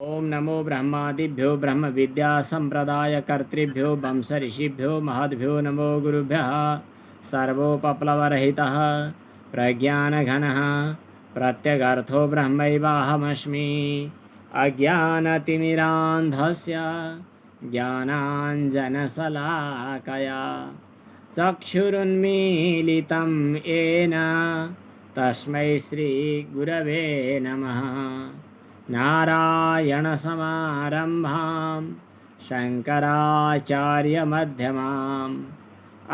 ओम नमो ब्रह्मादिभ्यो ब्रह्म विद्या संप्रदाय कर्तृभ्यो वंश ऋषिभ्यो महद्भ्यो नमो गुरुभ्यः सर्वोपप्लवरहितः प्रज्ञानघनः प्रत्यगर्थो ब्रह्मैवाहमस्मि अज्ञानतिमिरान्धस्य ज्ञानाञ्जनशलाकया चक्षुरुन्मीलितं येन तस्मै श्रीगुरवे नमः। नारायणसमारम्भां शङ्कराचार्यमध्यमाम्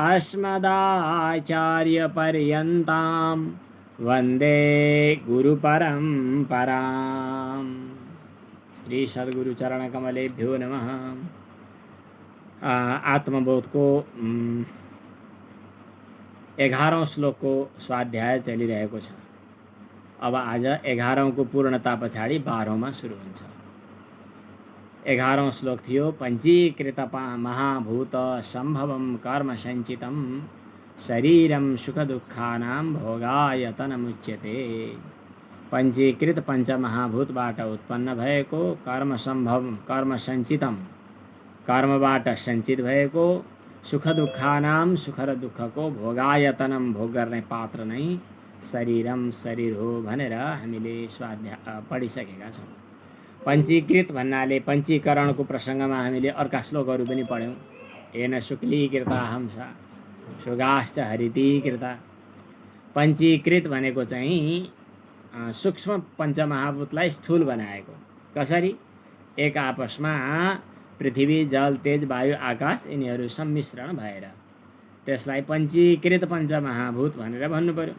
अस्मदाचार्यपर्यन्तां वन्दे गुरुपरम्पराम्। श्री सद्गुरु चरण कमलेभ्यो नमः। आत्मबोध को 11औं श्लोक को स्वाध्याय चलिरहेको छ। अब आज 11औं को पूर्णता पछाडि 12औं मा सुरु हुन्छ। 11औं श्लोक थियो पञ्चीकृत महाभूत सम्भवं कर्म सञ्चितं शरीरं सुख दुःखानां भोगायतनमुच्यते। पञ्चीकृत पञ्चमहाभूतबाट उत्पन्न भएको कर्म सम्भव कर्म सञ्चितम कर्मबाट सञ्चित भएको सुख दुःखानां सुख र दुःखको भोगायतनम भोग गर्ने पात्र नै शरीरम शरीर हो भनेर हामीले स्वाध्याय पढिसकेका छौँ। पञ्चीकृत भन्नाले पञ्चीकरणको प्रसङ्गमा हामीले अर्का श्लोकहरू पनि पढ्यौँ। येन शुक्लीकृता हंसा सुगाश्च हरितीकृता। पञ्चीकृत भनेको चाहिँ सूक्ष्म पञ्चमहाभूतलाई स्थूल बनाएको। कसरी? एक आपसमा पृथ्वी जल तेज वायु आकाश यिनीहरू सम्मिश्रण भएर त्यसलाई पञ्चीकृत पञ्चमहाभूत भनेर भन्नु पर्यो।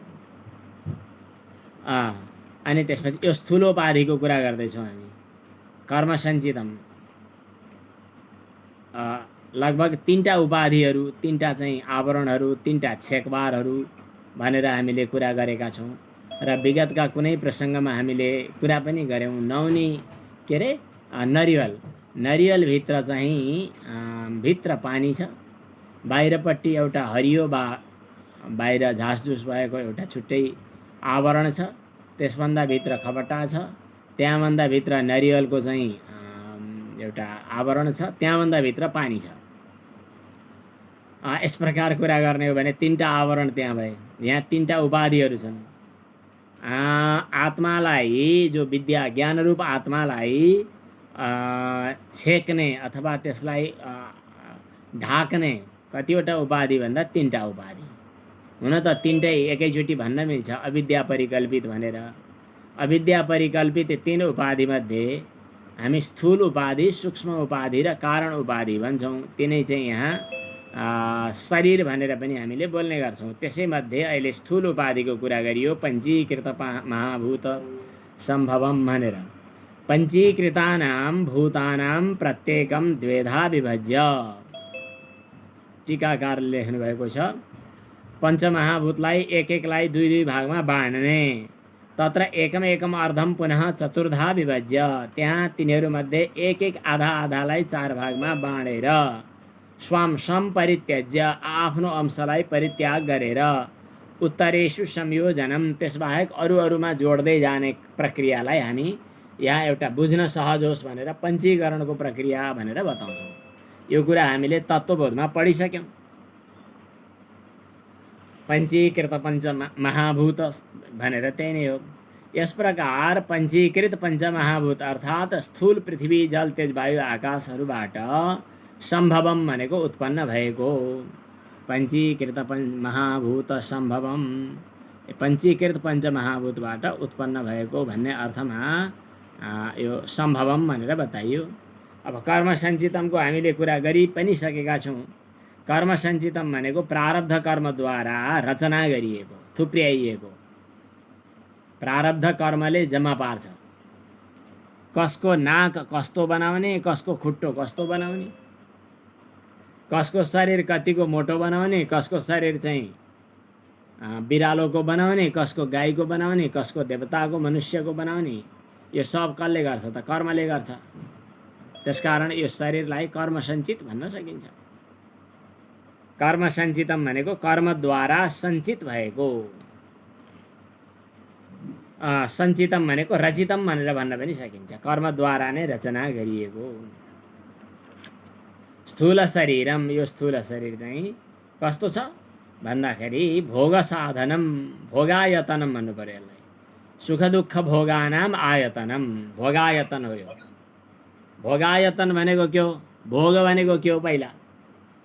अनि त्यसपछि यो स्थूलोपाधिको कुरा गर्दैछौँ हामी। कर्म सञ्चितम लगभग 3टा उपाधिहरू, 3टा चाहिँ आवरणहरू, 3टा छेकबारहरू भनेर हामीले कुरा गरेका छौँ र विगतका कुनै प्रसङ्गमा हामीले कुरा पनि गऱ्यौँ। नौनी के अरे नरिवलभित्र चाहिँ भित्र पानी छ, बाहिरपट्टि एउटा हरियो बाहिर झासझुस भएको एउटा छुट्टै आवरण छ, त्यसभन्दा भित्र खपटा छ, त्यहाँभन्दा भित्र नरिवलको चाहिँ एउटा आवरण छ, त्यहाँभन्दा भित्र पानी छ। यस प्रकार कुरा गर्ने हो भने 3टा आवरण त्यहाँ भए। यहाँ 3टा उपाधिहरू छन्। आत्मालाई जो विद्या ज्ञानरूप आत्मालाई छेक्ने अथवा त्यसलाई ढाक्ने कतिवटा उपाधि भन्दा 3टा उपाधि। हुन त 3टै एकैचोटि भन्न मिल्छ, अविद्या परिकल्पित भनेर। अविद्या परिकल्पित 3 उपाधिमध्ये हामी स्थूल उपाधि, सूक्ष्म उपाधि र कारण उपाधि भन्छौँ। तिनै चाहिँ यहाँ शरीर भनेर पनि हामीले बोल्ने गर्छौँ। त्यसैमध्ये अहिले स्थूल उपाधिको कुरा गरियो पञ्चीकृत महाभूत सम्भवम भनेर। पञ्चीकृतानां भूतानां प्रत्येकं द्वेधा विभज्य। टीकाकारले लेख्नुभएको छ पञ्चमहाभूतलाई एकलाई 2 भागमा बाँड्ने। तत्र एकम अर्धम पुनः चतुर्धा विभज्य। त्यहाँ तिनीहरूमध्ये एक आधा आधालाई 4 भागमा बाँडेर स्वाम सम परित्यज्य आफ्नो अंशलाई परित्याग गरेर उत्तरेषु संयोजनम त्यसबाहेक अरूमा जोड्दै जाने प्रक्रियालाई हामी यहाँ एउटा बुझ्न सहज होस् भनेर पञ्चीकरणको प्रक्रिया भनेर बताउँछौँ। यो कुरा हामीले तत्त्वबोधमा पढिसक्यौँ। पञ्चीकृत पञ्चमहाभूत भनेर त्यही नै हो। यस प्रकार पञ्चीकृत पञ्चमहाभूत अर्थात् स्थूल पृथ्वी जल तेज वायु आकाशहरूबाट सम्भवम भनेको उत्पन्न भएको। पञ्चीकृत महाभूत सम्भवम पञ्चीकृत पञ्चमहाभूतबाट उत्पन्न भएको भन्ने अर्थमा यो सम्भवम भनेर बताइयो। अब कर्म सञ्चितमको हामीले कुरा गरि पनि सकेका छौँ। कर्म सञ्चितम भनेको प्रारब्ध कर्मद्वारा रचना गरिएको, थुप्र्याइएको। प्रारब्ध कर्मले जम्मा पार्छ। कसको नाक कस्तो बनाउने, कसको खुट्टो कस्तो बनाउने, कसको शरीर कतिको मोटो बनाउने, कसको शरीर चाहिँ बिरालोको बनाउने, कसको गाईको बनाउने, कसको देवताको मनुष्यको बनाउने, यो सब कसले गर्छ त? कर्मले गर्छ। त्यसकारण यो शरीरलाई कर्म सञ्चित भन्न सकिन्छ। कर्म सञ्चितम भनेको कर्मद्वारा सञ्चित भएको। सञ्चितम भनेको रचितम भनेर भन्न पनि सकिन्छ, कर्मद्वारा नै रचना गरिएको। स्थूल शरीरम, यो स्थूल शरीर चाहिँ कस्तो छ भन्दाखेरि भोग साधनम, भोगायतनम भन्नु पर्यो यसलाई। सुख दुःख भोगानाम आयतनम, भोगायतन हो यो। भोगायतन भनेको के हो, भोग भनेको के हो पहिला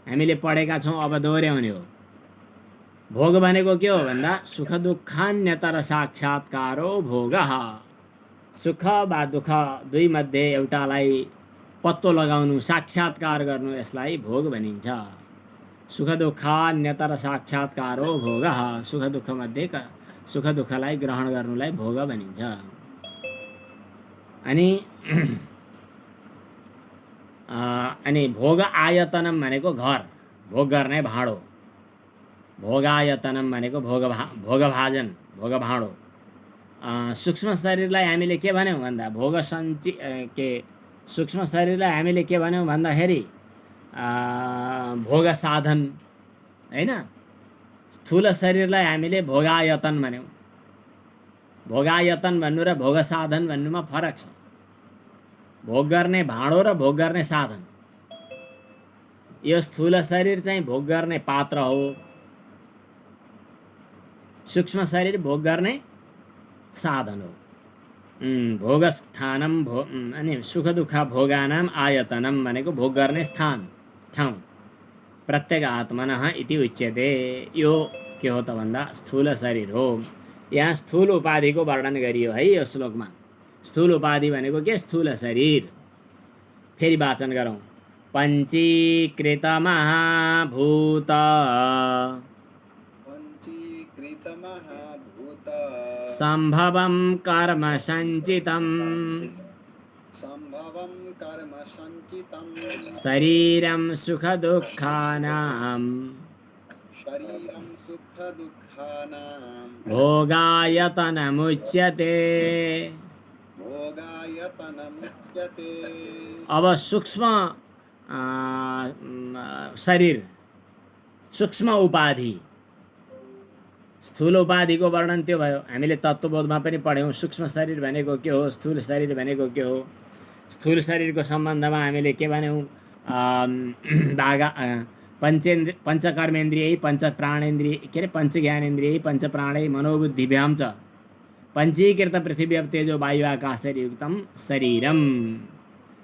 हामीले पढेका छौँ, अब दोहोऱ्याउने हो। भोग भनेको के हो भन्दा सुख दुःखान्यतर साक्षात्कारो भोग। सुख वा दुःख दुई मध्ये एउटालाई पत्तो लगाउनु, साक्षात्कार गर्नु, यसलाई भोग भनिन्छ। सुख दुःखान्यतर साक्षात्कारो भोग, सुख दुःख मध्ये सुख दुःखलाई ग्रहण गर्नुलाई भोग भनिन्छ। अनि भोग आयतनम भनेको घर, भोग गर्ने भाँडो। भोगायतनम भनेको भोगभाजन, भोग भाँडो। सूक्ष्म शरीरलाई हामीले के भन्यौँ भन्दा भोग के सूक्ष्म शरीरलाई हामीले के भन्यौँ भन्दाखेरि भोग साधन हैन। स्थूल शरीरलाई हामीले भोगायतन भन्यौँ। भोगायतन भन्नु र भोग साधन भन्नुमा फरक छ। भोग गर्ने भाँडो र भोग गर्ने साधन। यो स्थूल शरीर चाहिँ भोग गर्ने पात्र हो, सूक्ष्म शरीर भोग गर्ने साधन हो। भोगस्थानम अनि सुख दुःख भोगानाम आयतनम भनेको भोग गर्ने स्थान, ठाउँ। प्रत्येक आत्मनः इति उच्यते। यो के हो त भन्दा स्थूल शरीर हो। यहाँ स्थूल उपाधिको वर्णन गरियो है यो श्लोकमा। स्थूल उपाधि भनेको के, स्थूल शरीर। फेरि वाचन गरौँ। पञ्चीकृत महाभूत, सम्भवं कर्म संचितं, शरीरं सुख दुःखानां, भोगायतनमुच्यते। अब सूक्ष्म शरीर, सूक्ष्म उपाधि। स्थूल उपाधिको वर्णन त्यो भयो, हामीले तत्त्वबोधमा पनि पढ्यौँ। सूक्ष्म शरीर भनेको के हो, स्थूल शरीर भनेको के हो। स्थूल शरीरको सम्बन्धमा हामीले के भन्यौँ, पञ्चकर्मेन्द्रियै पञ्च प्राणेन्द्रिय के अरे पञ्च ज्ञानेन्द्रियै पञ्च प्राणै मनोबुद्धिभ्यां च पञ्चीकृत पृथिवी तेजो वायु आकाशयुक्तं शरीरम।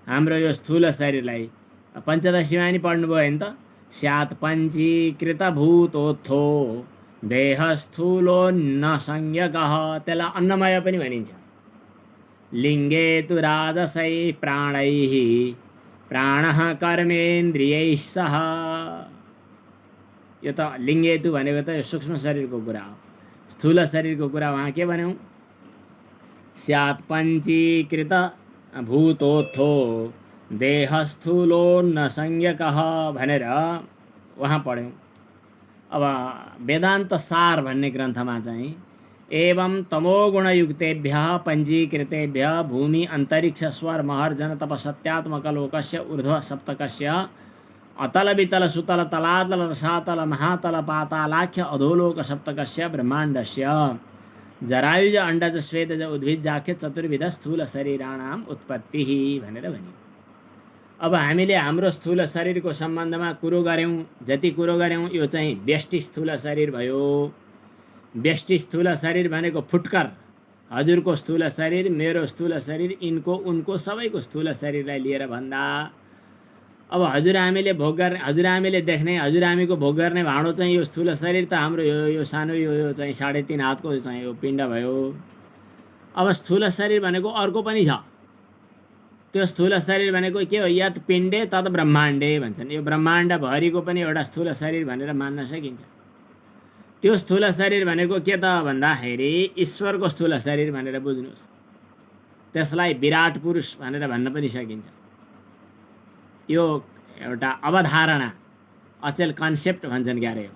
हाम्रो यो स्थूल शरीरलाई पञ्चदशीमा नि पढ्नुभयो नि त। स्यात् पञ्चीकृत भूतोत्थो देह स्थूलो न संज्ञकः, त्यसलाई अन्नमय पनि भनिन्छ। लिङ्गे तु राजसै प्राणैः प्राणः कर्मेन्द्रियैः सह। यो त लिङ्गे तु भनेको त यो सूक्ष्म शरीरको कुरा हो। स्थूल शरीरको कुरा उहाँ के भन्यौँ, स्यात् पञ्चीकृत भूतोत्थो देह स्थूलो न संज्ञकः भनेर उहाँ पढ्यौँ। अब वेदान्त सार भन्ने ग्रन्थमा चाहिँ एवं तमोगुणयुक्तेभ्यः पञ्जीकृतेभ्यः भूमि अन्तरिक्ष स्वर महर जन तप सत्यात्मकलोकस्य ऊर्ध्व सप्तकस्य अतल वितल सुतल तलातल रसातल महातल पातालाख्य अधोलोक सप्तकस्य ब्रह्माण्डस्य जरायुज अण्डज स्वेदज उद्भिज्जाख्य चतुर्विध स्थूल शरीराणाम उत्पत्तिः भनेर भन्यो। अब हामीले हाम्रो स्थूल शरीरको सम्बन्धमा कुरो गऱ्यौँ, जति कुरो गऱ्यौँ यो चाहिँ व्यष्टि स्थूल शरीर भयो। व्यष्टि स्थूल शरीर भनेको फुटकर, हजुरको स्थूल शरीर, मेरो स्थूल शरीर, इनको उनको सबैको स्थूल शरीरलाई लिएर भन्दा अब हजुरआमीले भोग गर्ने, हजुरआमीले देख्ने, हजुरआमीको भोग गर्ने भाँडो चाहिँ यो स्थूल शरीर त हाम्रो यो सानो यो चाहिँ 3.5 हातको चाहिँ यो पिण्ड भयो। अब स्थूल शरीर भनेको अर्को पनि छ। त्यो स्थूल शरीर भनेको के हो, यत पिण्डे तत् ब्रह्माण्डे भन्छन्। यो ब्रह्माण्डभरिको पनि एउटा स्थूल शरीर भनेर मान्न सकिन्छ। त्यो स्थूल शरीर भनेको के त भन्दाखेरि ईश्वरको स्थूल शरीर भनेर बुझ्नुहोस्। त्यसलाई विराट पुरुष भनेर भन्न पनि सकिन्छ। यो एउटा अवधारणा, अचेल कन्सेप्ट भन्छन् क्यारे।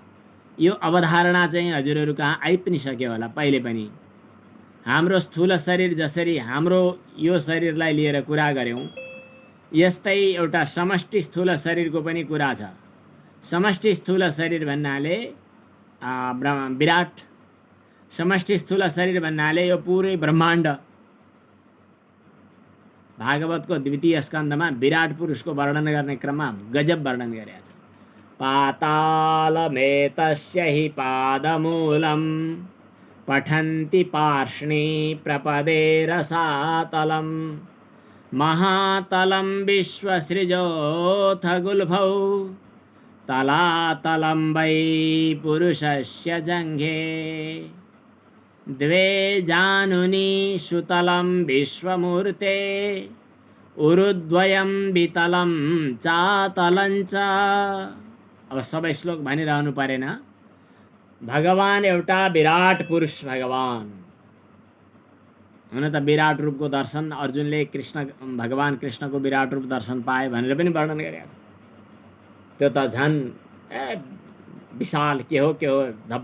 यो अवधारणा चाहिँ हजुरहरू कहाँ आइ पनि सक्यो होला पहिले पनि। हाम्रो स्थूल शरीर जसरी हाम्रो यो शरीरलाई लिएर कुरा गऱ्यौँ, यस्तै एउटा समष्टि स्थूल शरीरको पनि कुरा छ। समष्टि स्थूल शरीर भन्नाले विराट, समष्टि स्थूल शरीर भन्नाले यो पुरै ब्रह्माण्ड। भागवतको द्वितीय स्कन्धमा विराट पुरुषको वर्णन गर्ने क्रममा गजब वर्णन गरेको छ। पातालमेतस्य हि पादमूलं पठन्ति पार्ष्णी प्रपदे रसातलं महातलं विश्वसृजोऽथ गुल्फौ तलातलं वै पुरुषस्य जङ्घे द्वे जानुनी सुतलं विश्वमूर्ते उरुद्वयं वितलं चातलं च। अब सबै श्लोक भनिरहनु परेन। भगवान एउटा विराट पुरुष भगवान हुन त विराट रूपको दर्शन अर्जुनले भगवान कृष्णको विराट रूप दर्शन पाए भनेर पनि वर्णन गरेका छ। त्यो त झन् विशाल के हो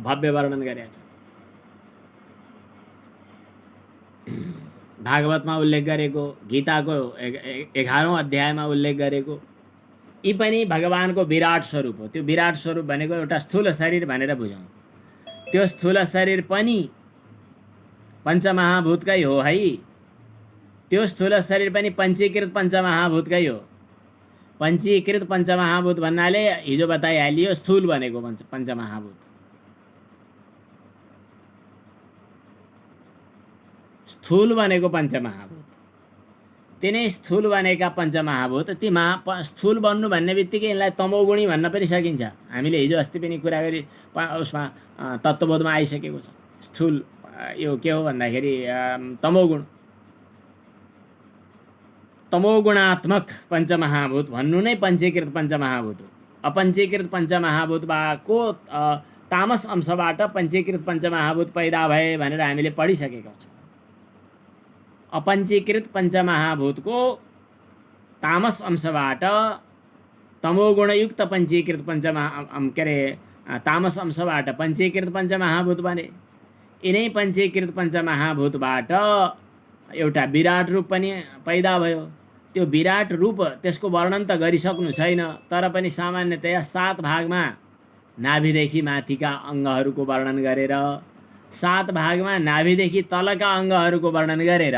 भव्य वर्णन गरेका छ। भागवतमा उल्लेख गरेको, गीताको 11औं अध्यायमा उल्लेख गरेको यी पनि भगवानको विराट स्वरूप हो। त्यो विराट स्वरूप भनेको एउटा स्थूल शरीर भनेर बुझौँ। त्यो स्थूल शरीर पनि पञ्चमहाभूतकै हो है। त्यो स्थूल शरीर पनि पञ्चीकृत पञ्चमहाभूतकै हो। पञ्चीकृत पञ्चमहाभूत भन्नाले हिजो बताइहालियो स्थूल भनेको पञ्चमहाभूत। स्थूल भनेको पञ्चमहाभूत। तिनै स्थूल बनेका पञ्चमहाभूत ती स्थूल बन्नु भन्ने बित्तिकै यसलाई तमोगुणी भन्न पनि सकिन्छ। हामीले हिजो अस्ति पनि कुरा गरी उसमा तत्त्वबोधमा आइसकेको छ। स्थूल यो के हो भन्दाखेरि तमोगुण, तमोगुणात्मक पञ्चमहाभूत भन्नु नै पञ्चीकृत पञ्चमहाभूत हो। अपञ्चीकृत पञ्चमहाभूतको तामस अंशबाट पञ्चीकृत पञ्चमहाभूत पैदा भए भनेर हामीले पढिसकेका छौँ। अपञ्चीकृत पञ्चमहाभूतको तामस अंशबाट तमोगुणयुक्त पञ्चीकृत तामस अंशबाट पञ्चीकृत पञ्चमहाभूत बने। यिनै पञ्चीकृत पञ्चमहाभूतबाट एउटा विराट रूप पनि पैदा भयो। त्यो विराट रूप त्यसको वर्णन त गरिसक्नु छैन, तर पनि सामान्यतया 7 भागमा नाभिदेखि माथिका अङ्गहरूको वर्णन गरेर, 7 भागमा नाभिदेखि तलका अङ्गहरूको वर्णन गरेर,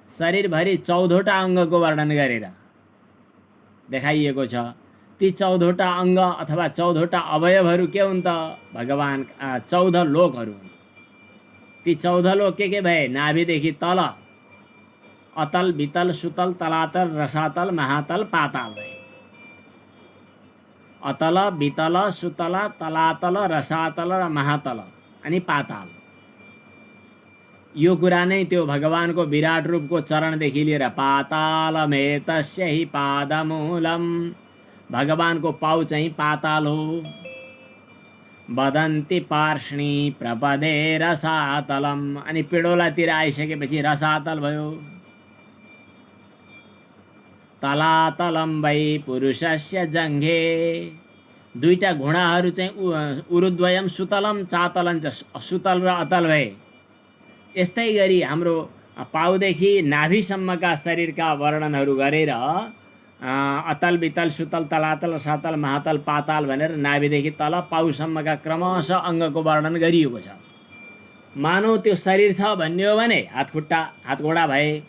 शरीरभरि 14वटा अङ्गको वर्णन गरेर देखाइएको छ। ती 14वटा अङ्ग अथवा 14वटा अवयवहरू के हुन् त? भगवान 14 लोकहरू हुन्। ती 14 लोक के भए? नाभिदेखि तल अतल, वितल, सुतल, तलातल, रसातल, महातल, पाताल भए। अतल, वितल, सुतल, तलातल, रसातल र महातल अनि पाताल। यो कुरा नै त्यो भगवानको विराट रूपको चरणदेखि लिएर पातालमेतस्य हि पादमूलं, भगवानको पाउ चाहिँ पाताल हो। वदन्ति पार्ष्णी प्रपदे रसातलम, अनि पिडोलातिर आइसकेपछि रसातल भयो। तलातलम वै पुरुषस्य जङ्घे, दुईटा घुँडाहरू चाहिँ उरुद्वयम सुतलम चातलं च, सुतल र अतल भए। यस्तै गरी हाम्रो पाउदेखि नाभिसम्मका शरीरका वर्णनहरू गरेर अतल, वितल, सुतल, तलातल, रसातल, महातल, पाताल भनेर नाभिदेखि तल पाउसम्मका क्रमशः अङ्गको वर्णन गरिएको छ। मानौ त्यो शरीर छ भन्ने हो भने हातखुट्टा हातघोडा भए,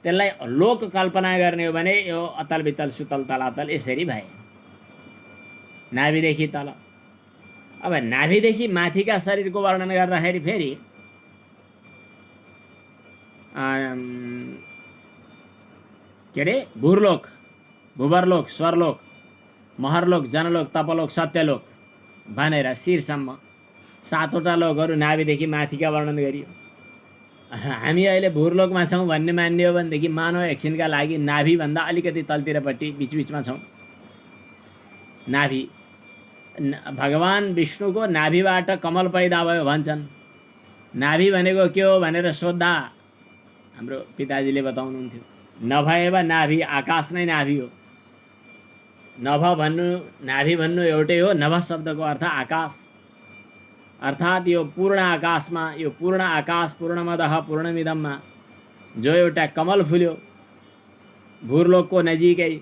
त्यसलाई लोक कल्पना गर्ने हो भने यो अतल, वितल, सुतल, तलातल यसरी भए नाभिदेखि तल। अब नाभिदेखि माथिका शरीरको वर्णन गर्दाखेरि फेरि के अरे भूरलोक, भूवरलोक, स्वरलोक, महरलोक, जनलोक, तपलोक, सत्यलोक भनेर शिरसम्म 7वटा लोकहरू नाभिदेखि माथिका वर्णन गरियो। हामी अहिले भूरलोकमा छौँ भन्ने मान्ने हो भनेदेखि मानव एकछिनका लागि नाभिभन्दा अलिकति तलतिरपट्टि बिचबिचमा छौँ। नाभि, भगवान विष्णुको नाभिबाट कमल पैदा भयो भन्छन्। नाभि भनेको के हो भनेर सोद्धा हाम्रो पिताजीले बताउनुहुन्थ्यो। नभएव नाभि, आकाश नै नाभि हो। नभ भन्नु नाभि भन्नु एउटै हो। नभ शब्दको अर्थ आकाश, अर्थात् यो पूर्ण आकाशमा, यो पूर्ण आकाश पूर्णमदः पूर्णमिदममा जो एउटा कमल फुल्यो भूरलोकको नजिकै,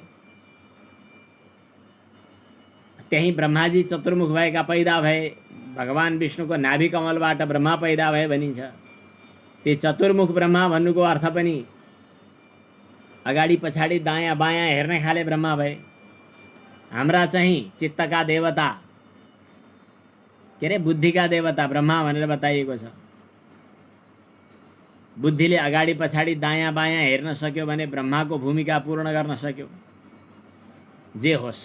त्यहीँ ब्रह्माजी चतुर्मुख भएका पैदा भए, भगवान विष्णुको नाभि कमलबाट ब्रह्मा पैदा भए भनिन्छ। ती चतुर्मुख ब्रह्मा भन्नुको अर्थ पनि अगाडि पछाडि दायाँ बायाँ हेर्ने खाले ब्रह्मा भए। हाम्रा चाहिँ चित्तका देवता के अरे बुद्धिका देवता ब्रह्मा भनेर बताइएको छ। बुद्धिले अगाडि पछाडि दायाँ बायाँ हेर्न सक्यो भने ब्रह्माको भूमिका पूर्ण गर्न सक्यो। जे होस्,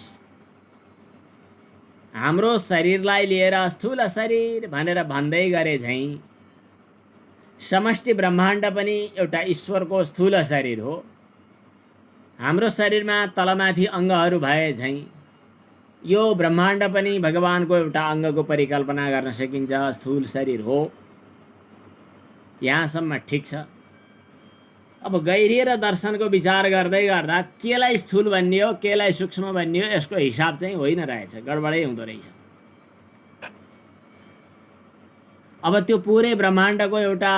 हाम्रो शरीरलाई लिएर स्थूल शरीर भनेर भन्दै गरे झैँ समष्टि ब्रह्माण्ड पनि एउटा ईश्वरको स्थूल शरीर हो। हाम्रो शरीरमा तलमाथि अङ्गहरू भए झैँ यो ब्रह्माण्ड पनि भगवानको एउटा अङ्गको परिकल्पना गर्न सकिन्छ, स्थूल शरीर हो। यहाँसम्म ठिक छ। अब गहिरिएर दर्शनको विचार गर्दै गर्दा केलाई स्थूल भनियो केलाई सूक्ष्म भनियो यसको हिसाब चाहिँ होइन रहेछ, गडबडै हुँदो रहेछ। अब त्यो पुरै ब्रह्माण्डको एउटा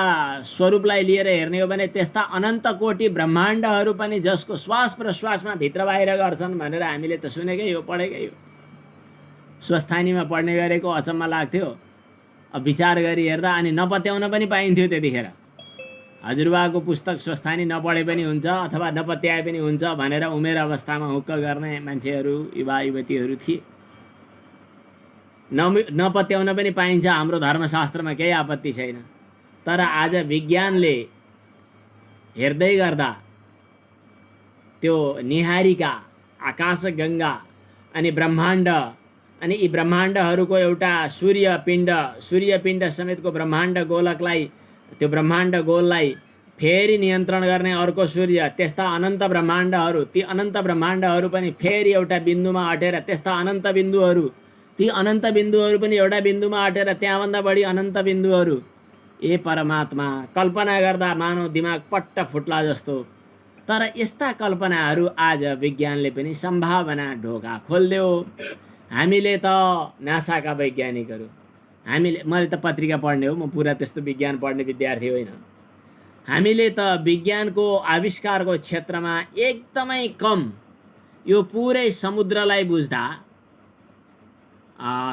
स्वरूपलाई लिएर हेर्ने हो भने त्यस्ता अनन्त कोटि ब्रह्माण्डहरू पनि जसको श्वास प्रश्वासमा भित्र बाहिर गर्छन् भनेर हामीले त सुनेकै हो, पढेकै हो। स्वस्थानीमा पढ्ने गरेको अचम्म लाग्थ्यो। अब विचार गरी हेर्दा अनि नपत्याउन पनि पाइन्थ्यो त्यतिखेर। हजुरबाको पुस्तक स्वस्थानी नपढे पनि हुन्छ अथवा नपत्याए पनि हुन्छ भनेर उमेर अवस्थामा हुक्क गर्ने मान्छेहरू, युवा युवतीहरू थिए। नपत्याउन पनि पाइन्छ, हाम्रो धर्मशास्त्रमा केही आपत्ति छैन। तर आज विज्ञानले हेर्दै गर्दा त्यो निहारिका आकाशगङ्गा अनि ब्रह्माण्ड अनि यी ब्रह्माण्डहरूको एउटा सूर्यपिण्ड समेतको ब्रह्माण्ड गोलकलाई, त्यो ब्रह्माण्ड गोललाई फेरि नियन्त्रण गर्ने अर्को सूर्य, त्यस्ता अनन्त ब्रह्माण्डहरू, ती अनन्त ब्रह्माण्डहरू पनि फेरि एउटा बिन्दुमा अटेर त्यस्ता अनन्त बिन्दुहरू, ती अनन्त बिन्दुहरू पनि एउटा बिन्दुमा अटेर त्यहाँभन्दा बढी अनन्त बिन्दुहरू। ए परमात्मा, कल्पना गर्दा मानव दिमाग पट्ट फुट्ला जस्तो। तर यस्ता कल्पनाहरू आज विज्ञानले पनि सम्भावना ढोका खोल्यो। हामीले त नासाका वैज्ञानिकहरू, मैले त पत्रिका पढ्ने हो, म पुरा त्यस्तो विज्ञान पढ्ने विद्यार्थी होइन। हामीले त विज्ञानको आविष्कारको क्षेत्रमा एकदमै कम यो पुरै समुद्रलाई बुझ्दा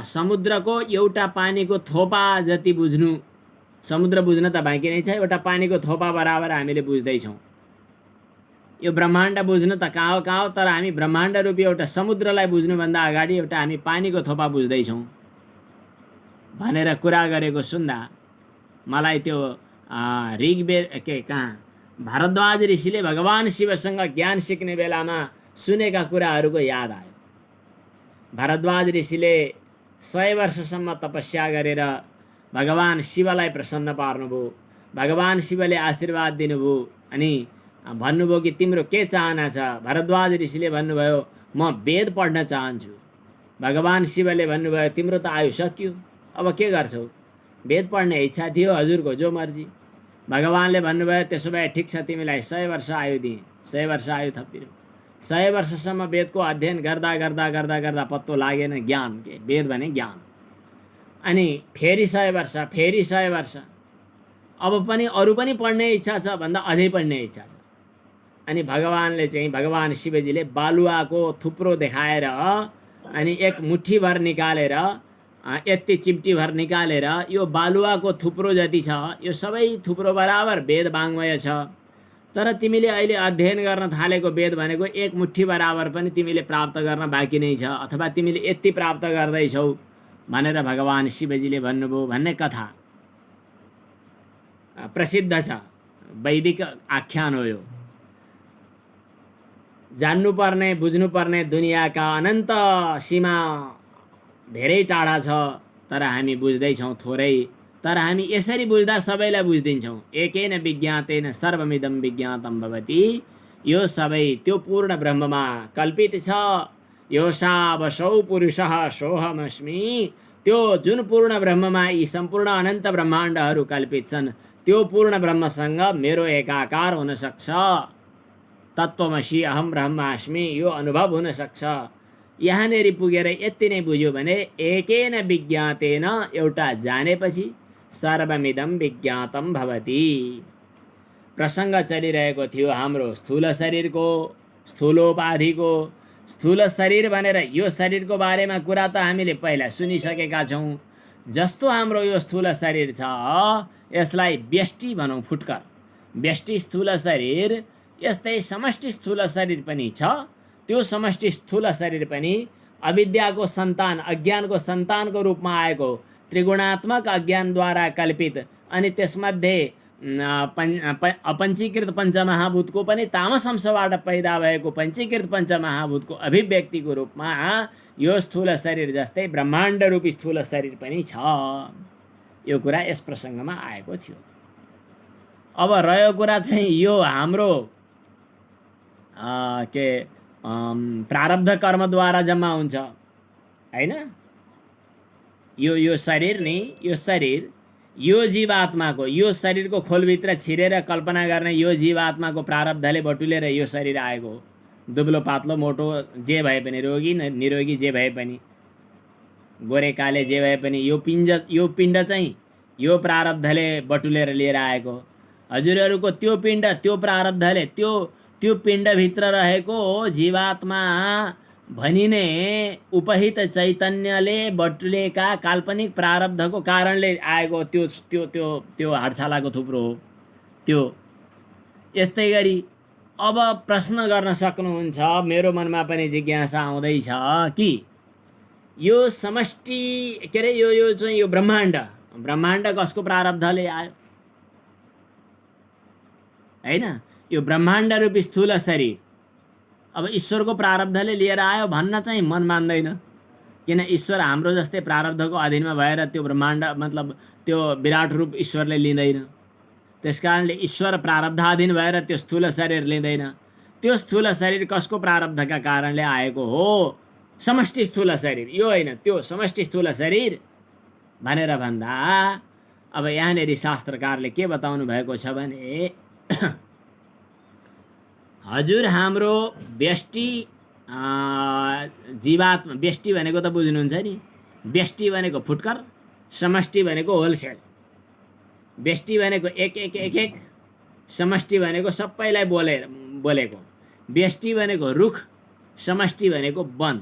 समुद्रको एउटा पानीको थोपा जति बुझ्नु, समुद्र बुझ्न त बाँकी नै छ, एउटा पानीको थोपा बराबर हामीले बुझ्दैछौँ। यो ब्रह्माण्ड बुझ्नु त कहाँ हो, तर हामी ब्रह्माण्ड रूपी एउटा समुद्रलाई बुझ्नुभन्दा अगाडि एउटा हामी पानीको थोपा बुझ्दैछौँ भनेर कुरा गरेको सुन्दा मलाई त्यो ऋग्वेद भारद्वाज ऋषिले भगवान शिवसँग ज्ञान सिक्ने बेलामा सुनेका कुराहरूको याद आयो। भारद्वाज ऋषिले 100 वर्षसम्म तपस्या गरेर भगवान शिवलाई प्रसन्न पार्नुभयो। भगवान शिवले आशीर्वाद दिनुभयो अनि भन्नुभयो कि तिम्रो के चाहना छ? भारद्वाज ऋषिले भन्नुभयो म वेद पढ्न चाहन्छु। भगवान शिवले भन्नुभयो तिम्रो त आयु सकियो, अब के गर्छौ? वेद पढ्ने इच्छा थियो हजुरको, जो मर्जी। भगवानले भन्नुभयो त्यसो भए ठिक छ, तिमीलाई 100 वर्ष आयु दिएँ, 100 वर्ष आयु थपिदिनु। 100 वर्षसम्म वेदको अध्ययन गर्दा गर्दा गर्दा गर्दा पत्तो लागेन ज्ञान के, वेद भने ज्ञान। अनि फेरि 100 वर्ष, फेरि 100 वर्ष, अब पनि अरू पनि पढ्ने इच्छा छ भन्दा अझै पढ्ने इच्छा छ। अनि भगवान शिवजीले बालुवाको थुप्रो देखाएर अनि एक मुठ्ठीभर निकालेर, यति चिम्टीभर निकालेर यो बालुवाको थुप्रो जति छ यो सबै थुप्रो बराबर वेद वाङ्मय छ। तर तिमीले अहिले अध्ययन गर्न थालेको वेद भनेको एक मुठ्ठी बराबर पनि तिमीले प्राप्त गर्न बाँकी नै छ, अथवा तिमीले यति प्राप्त गर्दैछौ भनेर भगवान शिवजीले भन्नुभयो भन्ने कथा प्रसिद्ध छ। वैदिक आख्यान हो यो। जान्नुपर्ने बुझ्नुपर्ने दुनियाँका अनन्त सीमा धेरै टाढा छ, तर हामी बुझ्दैछौँ थोरै। तर हामी यसरी बुझ्दा सबैलाई बुझिदिन्छौँ। एकेन विज्ञातेन सर्वमिदं विज्ञातं भवति। यो सबै त्यो पूर्ण ब्रह्ममा कल्पित छ। योषा वसौ पुरुषः सोऽहमस्मि। त्यो जुन पूर्ण ब्रह्ममा यी सम्पूर्ण अनन्त ब्रह्माण्डहरू कल्पित छन् त्यो पूर्ण ब्रह्मसँग मेरो एकाकार हुन सक्छ। तत्त्वमसि अहम ब्रह्मास्मि यो अनुभव हुन सक्छ। यहाँनेरि पुगेर यति नै बुझ्यो भने एकेन विज्ञातेन एउटा जानेपछि सर्वमिदं विज्ञातं भवति। प्रसङ्ग चलिरहेको थियो हाम्रो स्थूल शरीरको, स्थूलोपाधिको। स्थूल शरीर भनेर यो शरीरको बारेमा कुरा त हामीले पहिला सुनिसकेका छौँ। जस्तो हाम्रो यो स्थूल शरीर छ यसलाई व्यष्टि भनौँ, फुटकर व्यष्टि स्थूल शरीर, यस्तै समष्टि स्थूल शरीर पनि छ। त्यो समष्टि स्थूल शरीर पनि अविद्याको सन्तान, अज्ञानको सन्तानको रूपमा आएको, त्रिगुणात्मक अज्ञानद्वारा कल्पित, अनि त्यसमध्ये अपञ्चीकृत पञ्चमहाभूतको पनि तामस अंशबाट पैदा भएको पञ्चीकृत पञ्चमहाभूतको अभिव्यक्तिको रूपमा यो स्थूल शरीर जस्तै ब्रह्माण्ड रूपी स्थूल शरीर पनि छ। यो कुरा यस प्रसङ्गमा आएको थियो। अब रह्यो कुरा चाहिँ यो हाम्रो प्रारब्ध कर्मद्वारा जम्मा हुन्छ हैन। यो शरीर नि, यो शरीर यो जीवात्माको, यो शरीरको खोलभित्र छिरेर कल्पना गर्ने यो जीवात्माको प्रारब्धले बटुलेर यो शरीर आएको। दुब्लो पातलो मोटो जे भए पनि, रोगी निरोगी जे भए पनि, गोरे काले जे भए पनि, यो पिण्ड चाहिँ यो प्रारब्धले बटुलेर लिएर आएको। हजुरहरूको त्यो पिण्ड, त्यो प्रारब्धले, त्यो पिण्डभित्र रहेको जीवात्मा भनिने उपहित चैतन्यले बटुलेका काल्पनिक प्रारब्धको कारणले आएको त्यो त्यो त्यो त्यो हाडछालाको थुप्रो हो त्यो। यस्तै गरी अब प्रश्न गर्न सक्नुहुन्छ, मेरो मनमा पनि जिज्ञासा आउँदैछ कि यो समष्टि के अरे यो चाहिँ यो ब्रह्माण्ड कसको प्रारब्धले आयो हैन। यो ब्रह्माण्ड रूपी स्थूल शरीर अब ईश्वरको प्रारब्धले लिएर आयो भन्न चाहिँ मन मान्दैन, किन ईश्वर हाम्रो जस्तै प्रारब्धको अधीनमा भएर त्यो ब्रह्माण्ड मतलब त्यो विराट रूप ईश्वरले लिँदैन। त्यसकारणले ईश्वर प्रारब्धाधीन भएर त्यो स्थूल शरीर लिँदैन। त्यो स्थूल शरीर कसको प्रारब्धका कारणले आएको हो? समष्टि स्थूल शरीर, यो होइन त्यो समष्टि स्थूल शरीर भनेर भन्दा अब यहाँनिर शास्त्रकारले के बताउनु भएको छ भने हजुर हाम्रो व्यष्टि जीवात्मा, व्यष्टि भनेको त बुझ्नुहुन्छ नि, व्यष्टि भनेको फुटकर, समष्टि भनेको होलसेल। व्यष्टि भनेको एक एक एक एक, समष्टि भनेको सबैलाई बोलेको। व्यष्टि भनेको रुख, समष्टि भनेको वन।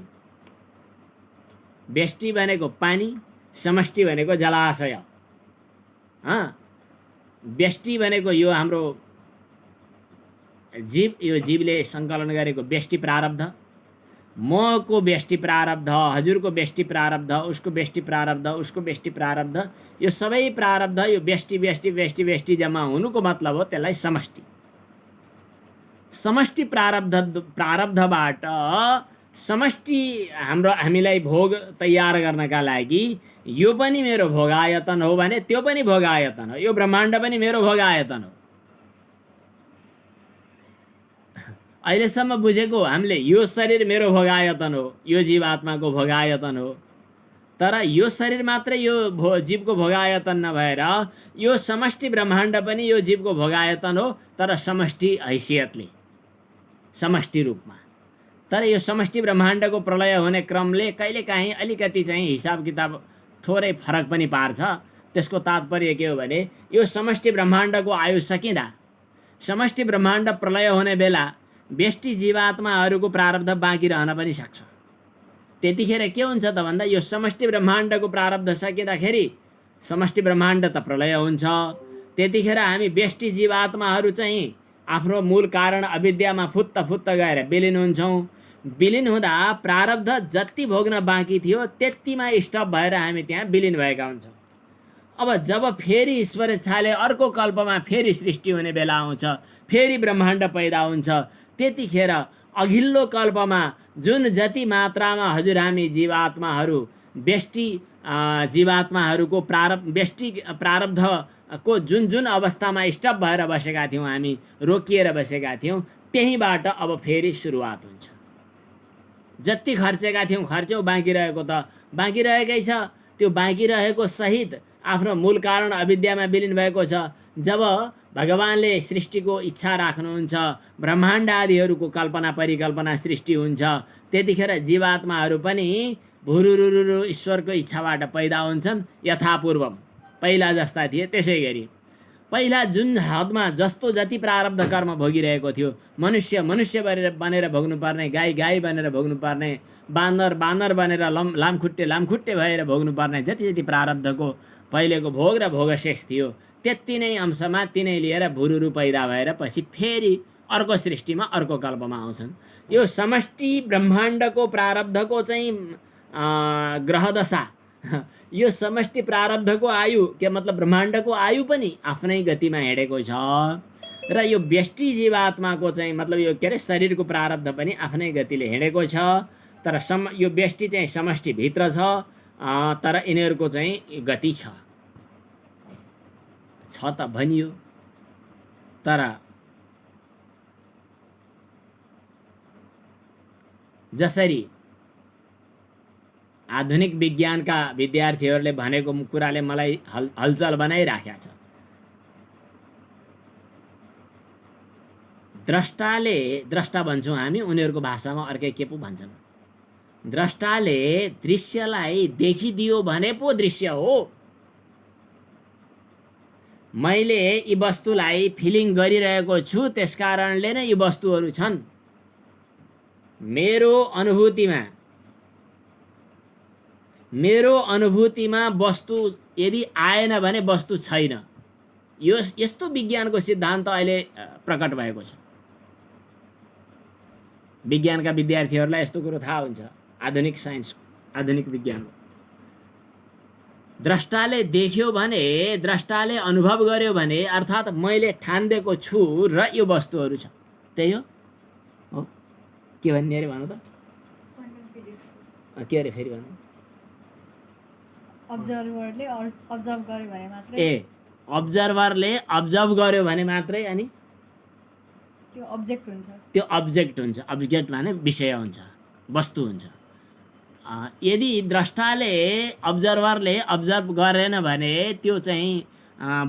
व्यष्टि भनेको पानी, समष्टि भनेको जलाशय। व्यष्टि भनेको यो हाम्रो जीव, यो जीवले सङ्कलन गरेको व्यष्टि प्रारब्ध, मको व्यष्टि प्रारब्ध, हजुरको व्यष्टि प्रारब्ध, उसको व्यष्टि प्रारब्ध, उसको व्यष्टि प्रारब्ध, यो सबै प्रारब्ध यो व्यष्टि व्यष्टि व्यष्टि व्यष्टि जम्मा हुनुको मतलब हो त्यसलाई समष्टि। समष्टि प्रारब्धबाट समष्टि हामीलाई भोग तयार गर्नका लागि यो पनि मेरो भोगायतन हो भने त्यो पनि भोगायतन हो, यो ब्रह्माण्ड पनि मेरो भोगायतन हो। अहिलेसम्म बुझेको हामीले यो शरीर मेरो भोगायतन हो, यो जीवात्माको भोगायतन हो, तर यो शरीर मात्रै यो जीवको भोगायतन नभएर यो समष्टि ब्रह्माण्ड पनि यो जीवको भोगायतन हो, तर समष्टि हैसियतले, समष्टि रूपमा। तर यो समष्टि ब्रह्माण्डको प्रलय हुने क्रमले कहिलेकाहीँ अलिकति चाहिँ हिसाब किताब थोरै फरक पनि पार्छ। त्यसको तात्पर्य के हो भने यो समष्टि ब्रह्माण्डको आयु सकिँदा समष्टि ब्रह्माण्ड प्रलय हुने बेला व्यष्टि जीवात्माहरूको प्रारब्ध बाँकी रहन पनि सक्छ। त्यतिखेर के हुन्छ त भन्दा यो समष्टि ब्रह्माण्डको प्रारब्ध सकिँदाखेरि समष्टि ब्रह्माण्ड त प्रलय हुन्छ। त्यतिखेर हामी व्यष्टि जीवात्माहरू चाहिँ आफ्नो मूल कारण अविद्यामा फुत्त गएर विलिन हुन्छौँ। विलिन हुँदा प्रारब्ध जति भोग्न बाँकी थियो त्यतिमा स्टप भएर हामी त्यहाँ विलिन भएका हुन्छौँ। अब जब फेरि ईश्वर इच्छाले अर्को कल्पमा फेरि सृष्टि हुने बेला आउँछ, फेरि ब्रह्माण्ड पैदा हुन्छ, त्यतिखेर अघिल्लो कल्पमा जुन जति मात्रामा हजुर हामी जीवात्माहरू व्यष्टि जीवात्माहरूको व्यष्टि प्रारब्धको जुन अवस्थामा स्टप भएर बसेका थियौँ, हामी रोकिएर बसेका थियौँ, त्यहीँबाट अब फेरि सुरुवात हुन्छ। जति खर्चेका थियौँ खर्च्यौँ, बाँकी रहेको त बाँकी रहेकै छ। त्यो बाँकी रहेको सहित आफ्नो मूल कारण अविद्यामा विलिन भएको छ। जब भगवानले सृष्टिको इच्छा राख्नुहुन्छ, ब्रह्माण्ड आदिहरूको कल्पना परिकल्पना सृष्टि हुन्छ, त्यतिखेर जीवात्माहरू पनि भुरुरुरु ईश्वरको इच्छाबाट पैदा हुन्छन्। यथापूर्वम पहिला जस्ता थिए त्यसै गरी पहिला जुन हदमा जस्तो जति प्रारब्ध कर्म भोगिरहेको थियो, मनुष्य मनुष्य बनेर भोग्नुपर्ने, गाई गाई बनेर भोग्नुपर्ने, बाँदर बाँदर बनेर लामखुट्टे लामखुट्टे भएर भोग्नुपर्ने जति जति प्रारब्धको पहिलेको भोग र भोगशेष थियो, त्यति नै अंशमा तिनै लिएर भुरुरु पैदा भएर पछि फेरि अर्को सृष्टिमा अर्को कल्पमा आउँछन्। यो समष्टि ब्रह्माण्डको प्रारब्धको चाहिँ ग्रहदशा, यो समष्टि प्रारब्धको आयु के मतलब ब्रह्माण्डको आयु पनि आफ्नै गतिमा हिँडेको छ र यो व्यष्टि जीवात्माको चाहिँ मतलब यो के अरे शरीरको प्रारब्ध पनि आफ्नै गतिले हिँडेको छ। तर यो व्यष्टि चाहिँ समष्टिभित्र छ, तर यिनीहरूको चाहिँ गति छ त भनियो। तर जसरी आधुनिक विज्ञानका विद्यार्थीहरूले भनेको कुराले मलाई हलचल बनाइराखेको छ। द्रष्टाले, द्रष्टा भन्छौँ हामी, उनीहरूको भाषामा अर्कै के पो भन्छन्, द्रष्टाले दृश्यलाई देखिदियो भने पो दृश्य हो। मैले यी वस्तुलाई फिलिङ गरिरहेको छु, त्यसकारणले नै यी वस्तुहरू छन्। मेरो अनुभूतिमा वस्तु यदि आएन भने वस्तु छैन। यो यस्तो विज्ञानको सिद्धान्त अहिले प्रकट भएको छ। विज्ञानका विद्यार्थीहरूलाई यस्तो कुरो थाहा हुन्छ, आधुनिक साइन्स, आधुनिक विज्ञानको। द्रष्टाले देख्यो भने, द्रष्टाले अनुभव गर्यो भने, अर्थात् मैले ठान्देको छु र यो वस्तुहरू छ, त्यही हो। के भन्ने अरे भन त, के अरे फेरि भन्नु। अब्जर्भरले अब्जर्भ गर्यो भने मात्रै, ए अब्जर्भरले अब्जर्भ गर्यो भने मात्रै अनि त्यो अब्जेक्ट हुन्छ। त्यो अब्जेक्ट हुन्छ। अब्जेक्ट माने विषय हुन्छ, वस्तु हुन्छ। यदि द्रष्टाले अब्जर्भरले अब्जर्भ गरेन भने त्यो चाहिँ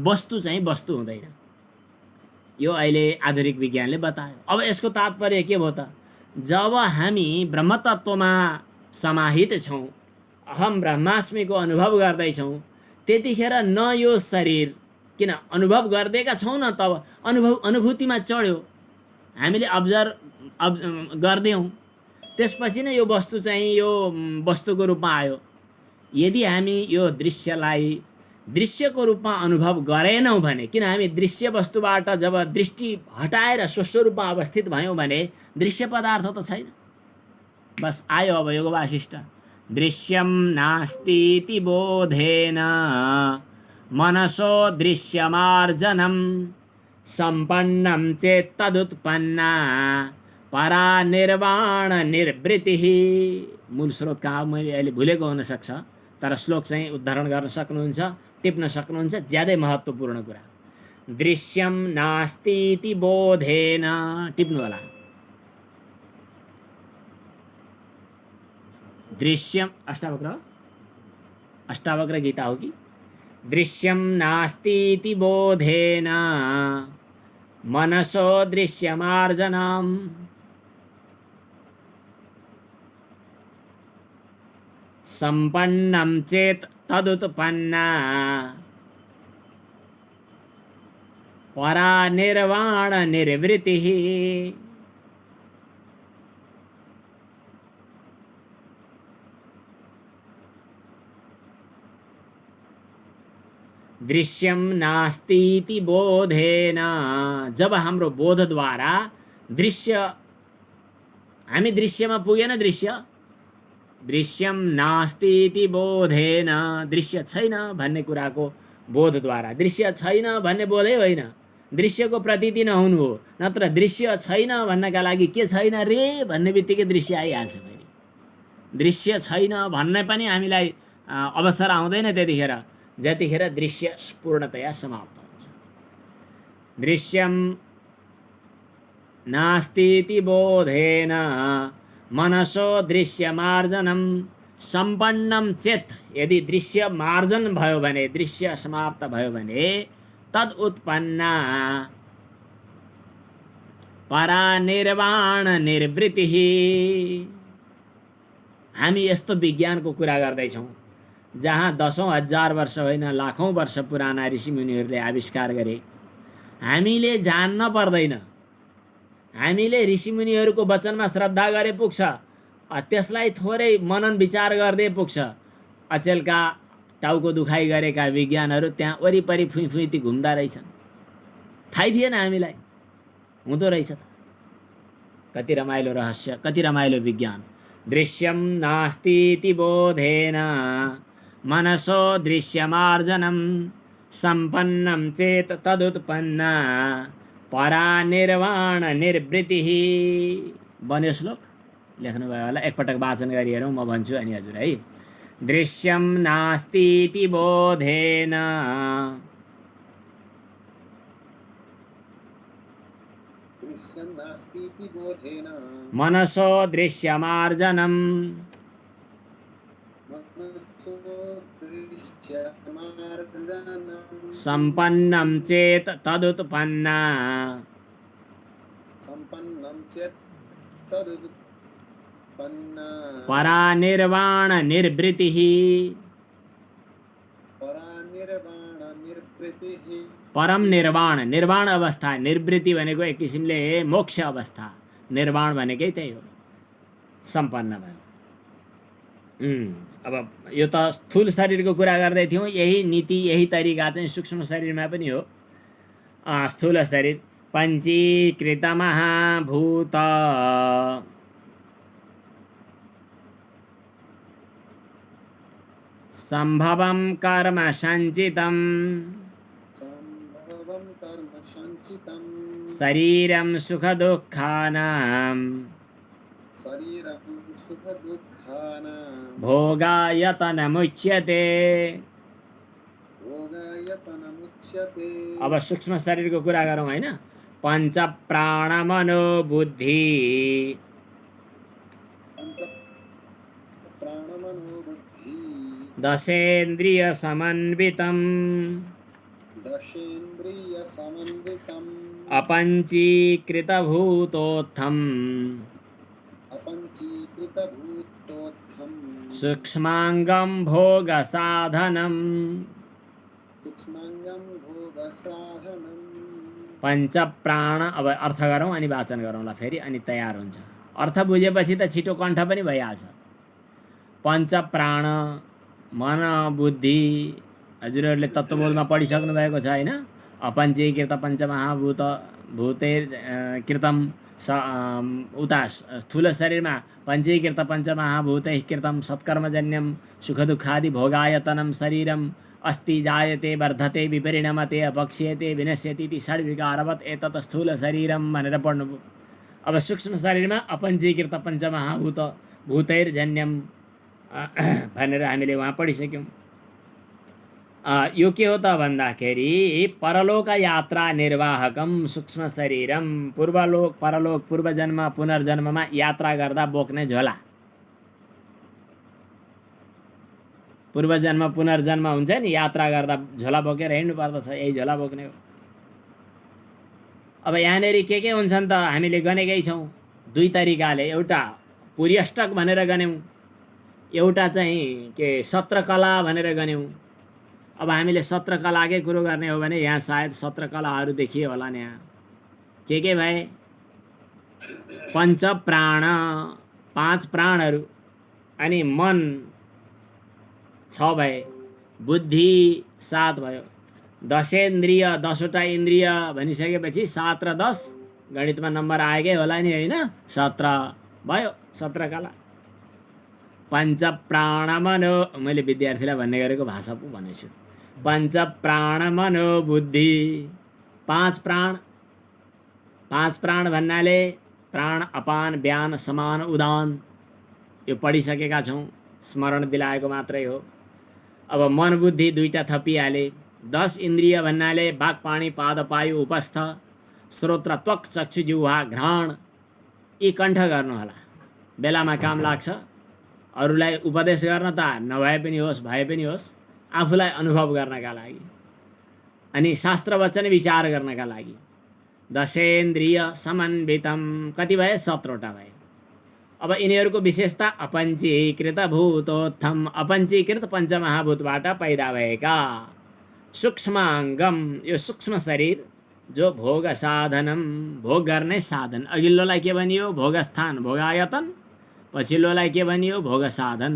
वस्तु चाहिँ वस्तु हुँदैन। यो अहिले आधुनिक विज्ञानले बतायो। अब यसको तात्पर्य के भयो त, जब हामी ब्रह्मतत्वमा समाहित छौँ, अहम ब्रह्मास्मिको अनुभव गर्दैछौँ, त्यतिखेर न यो शरीर, किन अनुभव गर्दैका छौँ न, तब अनुभूतिमा चढ्यो, हामीले अब्जर्भ गर्दैछौँ, त्यसपछि नै यो वस्तु चाहिँ यो वस्तुको रूपमा आयो। यदि हामी यो दृश्यलाई दृश्यको रूपमा अनुभव गरेनौँ भने, किन हामी दृश्य वस्तुबाट जब दृष्टि हटाएर स्वस्वरूपमा अवस्थित भयौँ भने दृश्य पदार्थ त छैन। बस आयो अब योग वासिष्ठ। दृश्यम नास्तीति बोधेन मनसो दृश्यमार्जनम सम्पन्नं चेत् तदुत्पन्ना परा निर्वाण निर्वृत्ति। मूल स्रोत कहाँ मैले अहिले भुलेको हुनसक्छ, तर श्लोक चाहिँ उद्धारण गर्न सक्नुहुन्छ, टिप्न सक्नुहुन्छ। ज्यादै महत्त्वपूर्ण कुरा, दृश्यम नास्तीति बोधेन, टिप्नु होला। दृश्यम अष्टावक्र गीता हो कि। दृश्यम नास्तीति बोधेन मनसो दृश्यमार्जनम सम्पन्नं चेत् तदुत्पन्ना परा निर्वाण निर्वृत्ति। दृश्यम नास्तीति बोधेन, जब हाम्रो बोधद्वारा दृश्य, हामी दृश्यमा पुगेन, दृश्यम नास्तीति बोधेन, दृश्य छैन भन्ने कुराको बोधद्वारा, दृश्य छैन भन्ने बोधै होइन, दृश्यको प्रतीति नहुनु हो। नत्र दृश्य छैन भन्नका लागि के छैन रे भन्ने बित्तिकै दृश्य आइहाल्छ। फेरि दृश्य छैन भन्ने पनि हामीलाई अवसर आउँदैन त्यतिखेर, जतिखेर दृश्य पूर्णतया समाप्त हुन्छ। दृश्यम नास्तीति बोधेन मनसो दृश्यमार्जनम सम्पन्नं चेत्, यदि दृश्य मार्जन भयो भने, दृश्य समाप्त भयो भने, तद उत्पन्ना परा निर्वाण निर्वृत्ति। हामी यस्तो विज्ञानको कुरा गर्दैछौँ जहाँ दशौं हजार वर्ष होइन लाखौं वर्ष पुराना ऋषिमुनिहरूले आविष्कार गरे। हामीले जान्न पर्दैन, हामीले ऋषिमुनिहरूको वचनमा श्रद्धा गरे पुग्छ, त्यसलाई थोरै मनन विचार गर्दै पुग्छ। अचेलका टाउको दुखाइ गरेका विज्ञानहरू त्यहाँ वरिपरि फुइफुइती घुम्दा रहेछन्, थाहै थिएन हामीलाई, हुँदो रहेछ त। कति रमाइलो रहस्य, कति रमाइलो विज्ञान। दृश्यम नास्तीति बोधेन मनसो दृश्यमार्जनम सम्पन्नं चेत तदुत्पन्ना परा निर्वाण निर्वृत्तिः। बन्यो श्लोक लेख्नुभयो होला, एकपटक वाचन गरी हेरौँ, म भन्छु अनि हजुर है। दृश्यम नास्तीति बोधेन मनसो दृश्यमार्जनम सम्पन्नं चेत तदुत्पन्ना परा निर्वाण निर्वृत्तिः। परम निर्वाण, निर्वाण अवस्था, निर्वृत्ति भनेको एक किसिमले मोक्ष अवस्था, निर्वाण भनेकै त्यही हो, सम्पन्न भयो। अब यो त स्थूल शरीरको कुरा गर्दै थियौँ, यही नीति यही तरिका चाहिँ सूक्ष्म शरीरमा पनि हो। स्थूल शरीर पञ्चीकृत महाभूत सम्भवं कर्म सञ्चितं शरीरं सुख दुःखानां भोगायतनमुच्यते। अब सूक्ष्म शरीरको कुरा गरौँ हैन। पञ्च प्राण मनो बुद्धि दशेन्द्रिय समन्वितम् अपञ्चीकृतभूतोत्थं सूक्ष्मांगं भोगसाधनम्। पञ्च प्राण, अब अर्थ गरौँ अनि वाचन गरौँला फेरि, अनि तयार हुन्छ। अर्थ बुझेपछि त छिटो कण्ठ पनि भइहाल्छ। पञ्च प्राण मन बुद्धि, हजुरहरूले तत्त्वबोधमा पढिसक्नु भएको छ हैन। अपञ्चीकृत पञ्चमहाभूत भूतैर कृतम उता स्थूल शरीरमा पञ्चीकृत पञ्चमहाभूतैः कृतं सत्कर्मजन्यं सुखदुःखादि भोगायतनं शरीरम् अस्ति जायते वर्धते विपरिणमते अपक्ष्यते विनश्यति इति षड्विकारवत् एतत् स्थूल शरीरम भनेर पढ्नुभयो। अब सूक्ष्म शरीरमा अपञ्चीकृत पञ्चमहाभूत भूतैर्जन्यम भनेर हामीले वहाँ पढिसक्यौँ। यो के हो त भन्दाखेरि परलोक यात्रा निर्वाहकम सूक्ष्म शरीरम, पूर्वलोक परलोक पूर्वजन्म पुनर्जन्ममा यात्रा गर्दा बोक्ने झोला। पूर्वजन्म पुनर्जन्म हुन्छ नि, यात्रा गर्दा झोला बोकेर हिँड्नु पर्दछ, यही झोला बोक्ने हो। अब यहाँनिर के हुन्छन् त हामीले गनेकै छौँ दुई तरिकाले। एउटा पुर्यष्टक भनेर गन्यौँ, एउटा चाहिँ के सत्रकला भनेर गन्यौँ। अब हामीले सत्रकलाकै कुरो गर्ने हो भने यहाँ सायद सत्रकलाहरू देखियो होला नि। यहाँ के भए? पञ्च प्राण, पाँच प्राणहरू, अनि मन 6 भए, बुद्धि 7 भयो, दशेन्द्रिय 10वटा इन्द्रिय भनिसकेपछि 7 र 10 गणितमा नम्बर आएकै होला नि होइन, 17 भयो सत्रकला। पञ्च प्राण मनो, मैले विद्यार्थीलाई भन्ने गरेको भाषा पो भनेछु। पञ्च प्राण मनो बुद्धि, 5 प्राण। 5 प्राण भन्नाले प्राण अपान व्यान समान उदान, यो पढिसकेका छौँ, स्मरण दिलाएको मात्रै हो। अब मन बुद्धि दुईटा थपिहाले। 10 इन्द्रिय भन्नाले बाघ पाणी पाद पायु उपस्थ श्रोत्र त्वक चक्षु जिह्वा घ्राण, यी कण्ठ गर्नु होला, बेलामा काम लाग्छ। अरूलाई उपदेश गर्न त नभए पनि होस्, भए पनि होस्, आफूलाई अनुभव गर्नका लागि अनि शास्त्र वचन विचार गर्नका लागि। दशेन्द्रिय समन्वितम, कति भए? 17वटा भए। अब यिनीहरूको विशेषता अपञ्चीकृत भूतोत्थम, अपञ्चीकृत पञ्चमहाभूतबाट पैदा भएका। सूक्ष्माङ्गम, यो सूक्ष्म शरीर जो भोग साधनम भोग गर्ने साधन। अघिल्लोलाई के भनियो? भोगस्थान भोगायतन। पछिल्लोलाई के भनियो? भोग साधन।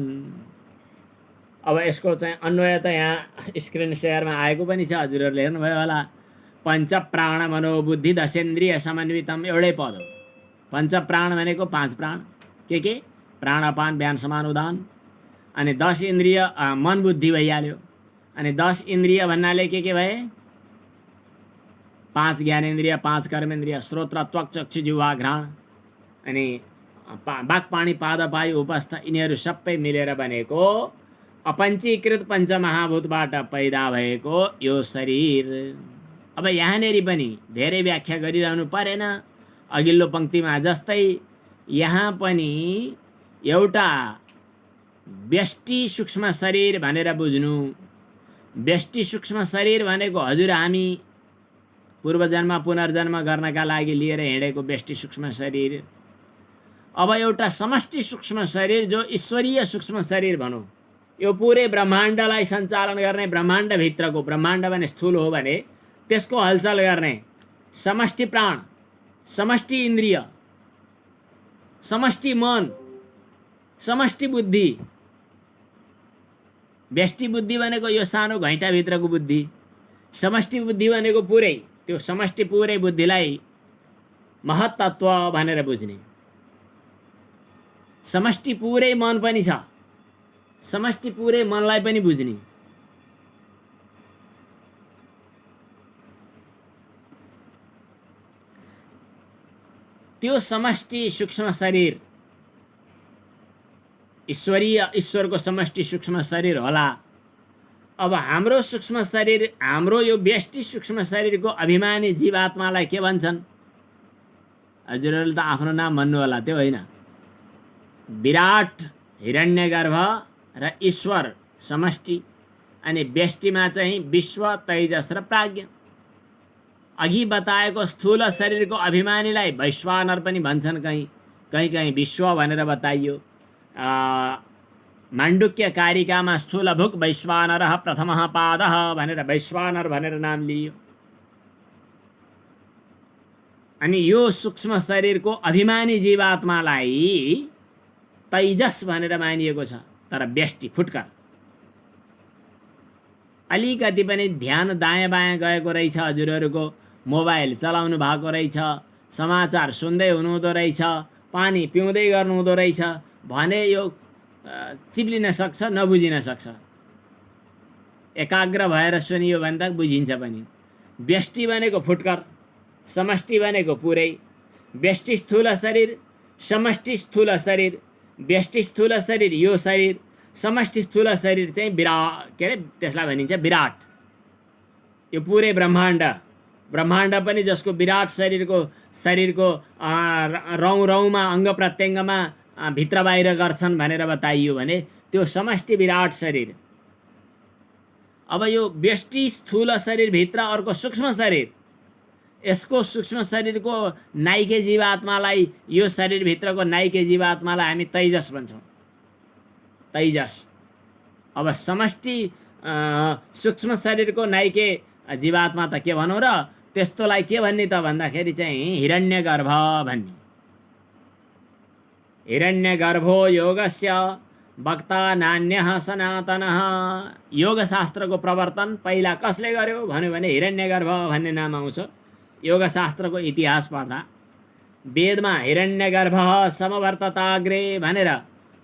अब यसको चाहिँ अन्वय त यहाँ स्क्रिन सेयरमा आएको पनि छ, हजुरहरूले हेर्नुभयो होला। पञ्च प्राण मनोबुद्धि दशेन्द्रिय समन्वितम एउटै पद हो। पञ्च प्राण भनेको 5 प्राण के? प्राण अपान व्यान समान उदान। अनि 10 इन्द्रिय मन बुद्धि भइहाल्यो। अनि 10 इन्द्रिय भन्नाले के भए? 5 ज्ञानेन्द्रिय, 5 कर्मेन्द्रिय, श्रोत्र त्वक चक्षु जिह्वा घ्राण, अनि बाक पानी पाद पायु उपस्थ, यिनीहरू सबै मिलेर बनेको अपञ्चीकृत पञ्चमहाभूतबाट पैदा भएको यो शरीर। अब यहाँनेरि पनि धेरै व्याख्या गरिरहनु परेन। अघिल्लो पङ्क्तिमा जस्तै यहाँ पनि एउटा व्यष्टि सूक्ष्म शरीर भनेर बुझ्नु। व्यष्टि सूक्ष्म शरीर भनेको हजुर हामी पूर्वजन्म पुनर्जन्म गर्नका लागि लिएर हिँडेको व्यष्टि सूक्ष्म शरीर। अब एउटा समष्टि सूक्ष्म शरीर जो ईश्वरीय सूक्ष्म शरीर भनौँ, यो पुरै ब्रह्माण्डलाई सञ्चालन गर्ने, ब्रह्माण्डभित्रको, ब्रह्माण्ड भने स्थूल हो भने त्यसको हलचल गर्ने समष्टि प्राण, समष्टि इन्द्रिय, समष्टि मन, समष्टि बुद्धि। व्यष्टि बुद्धि भनेको यो सानो घैँटाभित्रको बुद्धि। समष्टि बुद्धि भनेको पुरै, त्यो समष्टि पुरै बुद्धिलाई महत्तत्व भनेर बुझ्ने। समष्टि पुरै मन पनि छ, समष्टि पुरै मनलाई पनि बुझ्ने। त्यो समष्टि सूक्ष्म शरीर ईश्वरीय, ईश्वरको समष्टि सूक्ष्म शरीर होला। अब हाम्रो सूक्ष्म शरीर, हाम्रो यो व्यष्टि सूक्ष्म शरीरको अभिमानी जीवात्मालाई के भन्छन्? हजुरहरूले त आफ्नो नाम भन्नु होला, त्यो होइन। विराट हिरण्यगर्भ र ईश्वर समष्टि, अनि व्यष्टिमा चाहिँ विश्व, तेजस र प्राज्ञ। अघि बताएको स्थूल शरीरको अभिमानीलाई वैश्वानर पनि भन्छन्, कहीँ विश्व भनेर बताइयो। माण्डुक्य कारिकामा स्थूलभुक् वैश्वानरः प्रथमः पादः भनेर वैश्वानर भनेर नाम लियो। अनि यो सूक्ष्म शरीरको अभिमानी जीवात्मालाई तैजस भनेर मानिएको छ। तर व्यष्टि फुटकर अलिकति पनि ध्यान दायाँ बायाँ गएको रहेछ, हजुरहरूको मोबाइल चलाउनु भएको रहेछ, समाचार सुन्दै हुनुहुँदो रहेछ, पानी पिउँदै गर्नुहुँदो रहेछ भने यो चिप्लिन सक्छ, नबुझिन सक्छ। एकाग्र भएर सुनियो भने त बुझिन्छ पनि। व्यष्टि भनेको फुटकर, समष्टि भनेको पुरै। व्यष्टि स्थूल शरीर, समष्टि स्थूल शरीर, व्यष्टि स्थूल शरीर यो शरीर, समष्टि स्थूल शरीर चाहिँ विराट, के अरे त्यसलाई भनिन्छ विराट। यो पुरै ब्रह्माण्ड, ब्रह्माण्ड पनि जसको विराट शरीरको रौँ रौँमा, अङ्ग प्रत्यङ्गमा भित्र बाहिर गर्छन् भनेर बताइयो भने त्यो समष्टि विराट शरीर। अब यो व्यष्टि स्थूल शरीरभित्र अर्को सूक्ष्म शरीर, यसको सूक्ष्म शरीरको नाइके जीवात्मालाई, यो शरीरभित्रको नाइके जीवात्मालाई हामी तैजस भन्छौँ, तैजस। अब समष्टि सूक्ष्म शरीरको नाइके जीवात्मा त के भनौँ र, त्यस्तोलाई के भन्ने त भन्दाखेरि चाहिँ हिरण्यगर्भ भन्ने। हिरण्यगर्भो योगस्य वक्ता नान्यः सनातनः। योगशास्त्रको प्रवर्तन पहिला कसले गर्यो भन्यो भने हिरण्यगर्भ भन्ने नाम आउँछ। योगशास्त्रको इतिहास पढ्दा वेदमा हिरण्यगर्भः समवर्तताग्रे भनेर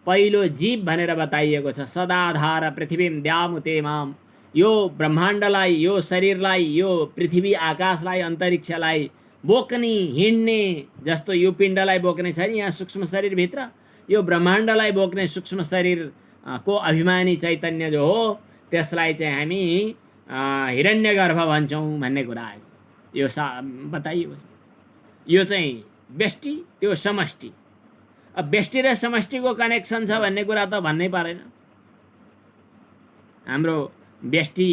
पहिलो जीव भनेर बताइएको छ। सदाधार पृथ्वीम द्यामुते माम। यो ब्रह्माण्डलाई, यो शरीरलाई, यो पृथ्वी आकाशलाई, अन्तरिक्षलाई बोक्ने, हिँड्ने, जस्तो यो पिण्डलाई बोक्ने छ नि यहाँ सूक्ष्म शरीरभित्र, यो ब्रह्माण्डलाई बोक्ने सूक्ष्म शरीर को अभिमानी चैतन्य जो हो त्यसलाई चाहिँ हामी हिरण्यगर्भ भन्छौँ भन्ने कुरा आयो। यो बताइएको छ। यो चाहिँ व्यष्टि, त्यो समष्टि। अब व्यष्टि र समष्टिको कनेक्सन छ भन्ने कुरा त भन्नै परेन। हाम्रो व्यष्टि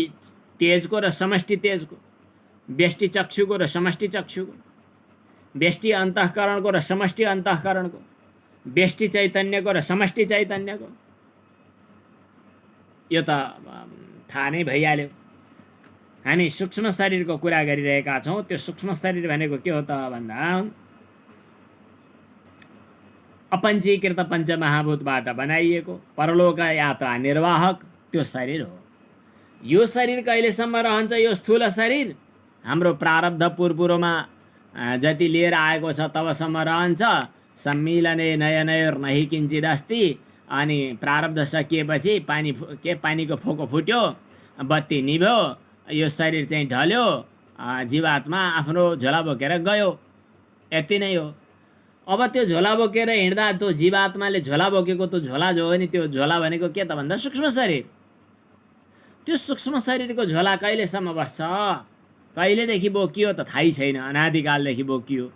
तेजको र समष्टि तेजको, व्यष्टि चक्षुको र समष्टि चक्षुको, व्यष्टि अन्तःकरणको र समष्टि अन्तःकरणको, व्यष्टि चैतन्यको र समष्टि चैतन्यको, यो त थाहा नै भइहाल्यो। हामी सूक्ष्म शरीरको कुरा गरिरहेका छौँ। त्यो सूक्ष्म शरीर भनेको के हो त भन्दा अपञ्चीकृत पञ्चमहाभूतबाट बनाइएको परलोक यात्रा निर्वाहक त्यो शरीर हो। यो शरीर कहिलेसम्म रहन्छ? यो स्थूल शरीर हाम्रो प्रारब्ध पूर्वमा जति लिएर आएको छ तबसम्म रहन्छ। सम्मिलने नयनयोर्नहि किञ्चिदस्ति। अनि प्रारब्ध सकिएपछि पानीको फोको फुट्यो, बत्ती निभ्यो, यो शरीर चाहिँ ढल्यो, जीवात्मा आफ्नो झोला बोकेर गयो। यति नै हो। अब त्यो झोला बोकेर हिँड्दा त्यो जीवात्माले झोला बोकेको त्यो झोला जो हो नि, त्यो झोला भनेको के त भन्दा सूक्ष्म शरीर। त्यो सूक्ष्म शरीरको झोला कहिलेसम्म बस्छ? कहिलेदेखि बोकियो त थाहै छैन, अनादिकालदेखि बोकियो।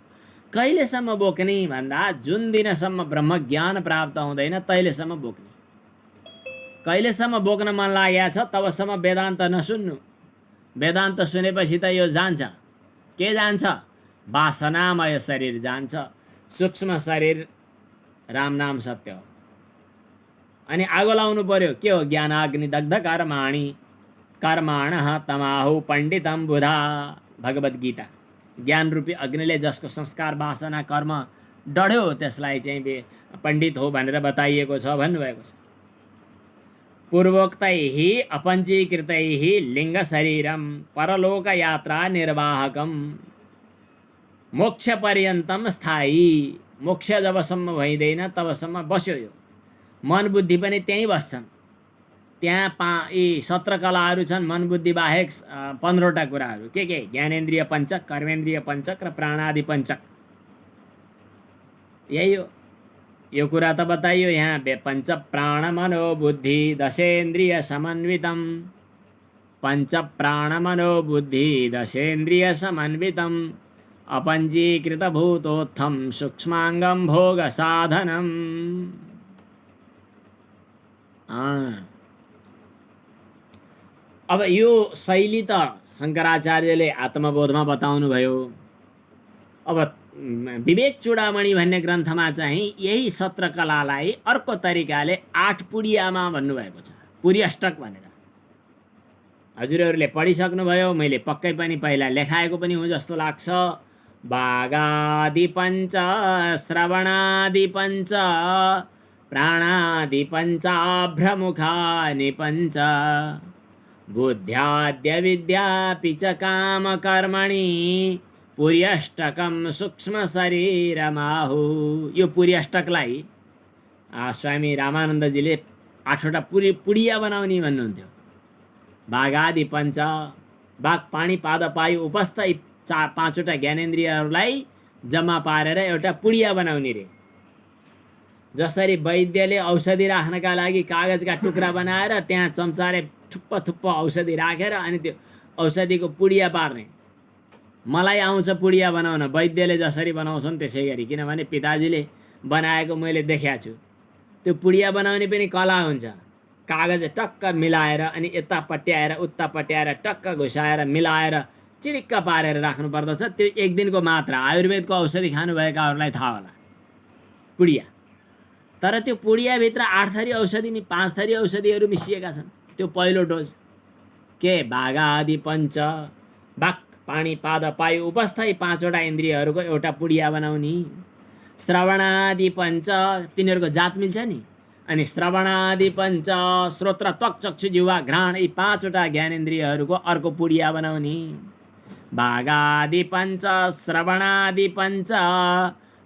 कहिलेसम्म बोक्ने भन्दा जुन दिनसम्म ब्रह्मज्ञान प्राप्त हुँदैन तहिलेसम्म बोक्ने। कहिलेसम्म बोक्न मन लागेको छ तबसम्म वेदान्त नसुन्नु। वेदान्त सुनेपछि त यो जान्छ। के जान्छ? वासनामय शरीर जान्छ। सूक्ष्म शरीर राम नाम सत्य हो। अनि आगो लाउनु पर्यो। के हो? ज्ञानाग्नि दग्ध कर्माणि कर्माणः तमाहु पण्डितम बुधा। भगवत गीता। ज्ञान रूपी अग्निले जसको संस्कार वासना कर्म डढ्यो त्यसलाई चाहिँ पण्डित हो भनेर बताइएको छ भन्नुभएको छ। पूर्वोक्तैः अपञ्चीकृतैः लिङ्ग शरीरम परलोक यात्रा निर्वाहकम मोक्ष पर्यन्तम स्थायी। मोक्ष जबसम्म भइँदैन तबसम्म बस्यो यो। मन बुद्धि पनि त्यहीँ बस्छन्। त्यहाँ यी 17 कलाहरू छन्। मन बुद्धि बाहेक 15वटा कुराहरू। के? ज्ञानेन्द्रिय पञ्चक, कर्मेन्द्रिय पञ्चक र प्राणादि पञ्चक। यही हो। यो कुरा त बताइयो यहाँ। पञ्च प्राण मनो बुद्धि दशेन्द्रिय समन्वितम। पञ्च प्राण मनो बुद्धि दशेन्द्रिय समन्वितम अपञ्चीकृत भूतोत्थम सूक्ष्मांगम भोग साधनम। अब यो शैली त शङ्कराचार्यले आत्मबोधमा बताउनु भयो। अब विवेक चूडामणि भन्ने ग्रन्थमा चाहिँ यही 17 कलालाई अर्को तरिकाले 8 पुडियामा भन्नुभएको छ। पुरी अष्टक भनेर। हजुरहरूले पढिसक्नुभयो। मैले पक्कै पनि पहिला लेखाएको पनि हुँ जस्तो लाग्छ। वागादि पञ्च, श्रवणादि पञ्च, प्राणादि पञ्चाभ्रमुखानि पञ्च, बुद्ध्याद्य विद्यापि च कामकर्मणि पुर्यष्टकम सूक्ष्म शरीरमाहु। यो पुर्यष्टकलाई स्वामी रामानन्दजीले 8वटा पुडिया बनाउने भन्नुहुन्थ्यो। बाघादि पञ्च, बाघ पानी पाद पायु उपस्थ 5वटा ज्ञानेन्द्रियहरूलाई जम्मा पारेर एउटा पुडिया बनाउने रे। जसरी वैद्यले औषधि राख्नका लागि कागजका टुक्रा बनाएर त्यहाँ चम्चाले थुप्प थुप्प औषधि राखेर अनि त्यो औषधिको पुडिया पार्ने। मलाई आउँछ पुडिया बनाउन। वैद्यले जसरी बनाउँछन् त्यसै गरी। किनभने पिताजीले बनाएको मैले देखेको छु। त्यो पुडिया बनाउने पनि कला हुन्छ। कागज टक्क मिलाएर अनि यता पट्याएर उता पट्याएर टक्क घुसाएर मिलाएर चिडिक्क पारेर राख्नु पर्दछ। त्यो 1 दिनको मात्रा। आयुर्वेदको औषधि खानुभएकाहरूलाई थाहा होला पुडिया। तर त्यो पुडियाभित्र 8 थरी औषधि 5 थरी औषधिहरू मिसिएका छन्। त्यो पहिलो डोज। के? बाघादि पञ्च, बाघ पानी पाद पायु उपस्थै 5वटा इन्द्रियहरूको एउटा पुडिया बनाउने। श्रवणादि पञ्च, तिनीहरूको जात मिल्छ नि। अनि श्रवणादि पञ्च, श्रोत्र त्वक चक्षु जिह्वा घ्राण, यी 5वटा ज्ञानेन्द्रियहरूको अर्को पुडिया बनाउने। बाघादि पञ्च, श्रवणादि पञ्च,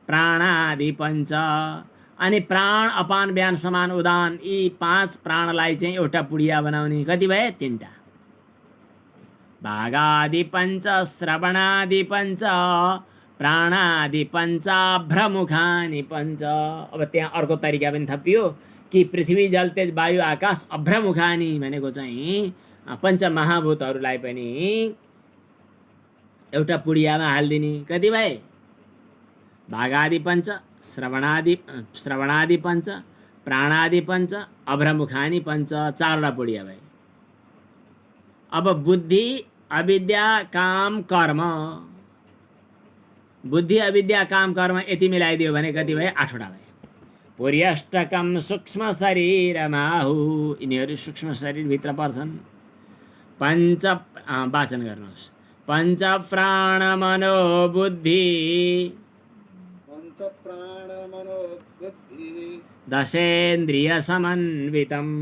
प्राणादि पञ्च, अनि प्राण अपान व्यान समान उदान, यी 5 प्राणलाई चाहिँ एउटा पुडिया बनाउने। कति भए? 3टा। बाघादि पञ्च, श्रवणादि पञ्च, प्राणादि पञ्चाभ्रमुखानि पञ्च। अब त्यहाँ अर्को तरिका पनि थपियो कि पृथ्वी जल तेज वायु आकाश अभ्रमुखानि भनेको चाहिँ पञ्चमहाभूतहरूलाई पनि एउटा पुडियामा हालिदिने। कति भए? बाघादि पञ्च, श्रवणादि पञ्च, प्राणादि पञ्च, अभ्रमुखानि पञ्च, 4वटा पुडिया भए। अब बुद्धि अविद्या काम कर्म, बुद्धि अविद्या काम कर्म यति मिलाइदियो भने कति भए? 8वटा भए। पुर्यष्टकम सूक्ष्म शरीरमाहु। यिनीहरू सूक्ष्म शरीरभित्र पर्छन्। वाचन गर्नुहोस्। पञ्च प्राण मनो बुद्धि पंच प्राण मनो बुद्धि दशेन्द्रिय समन्वितम्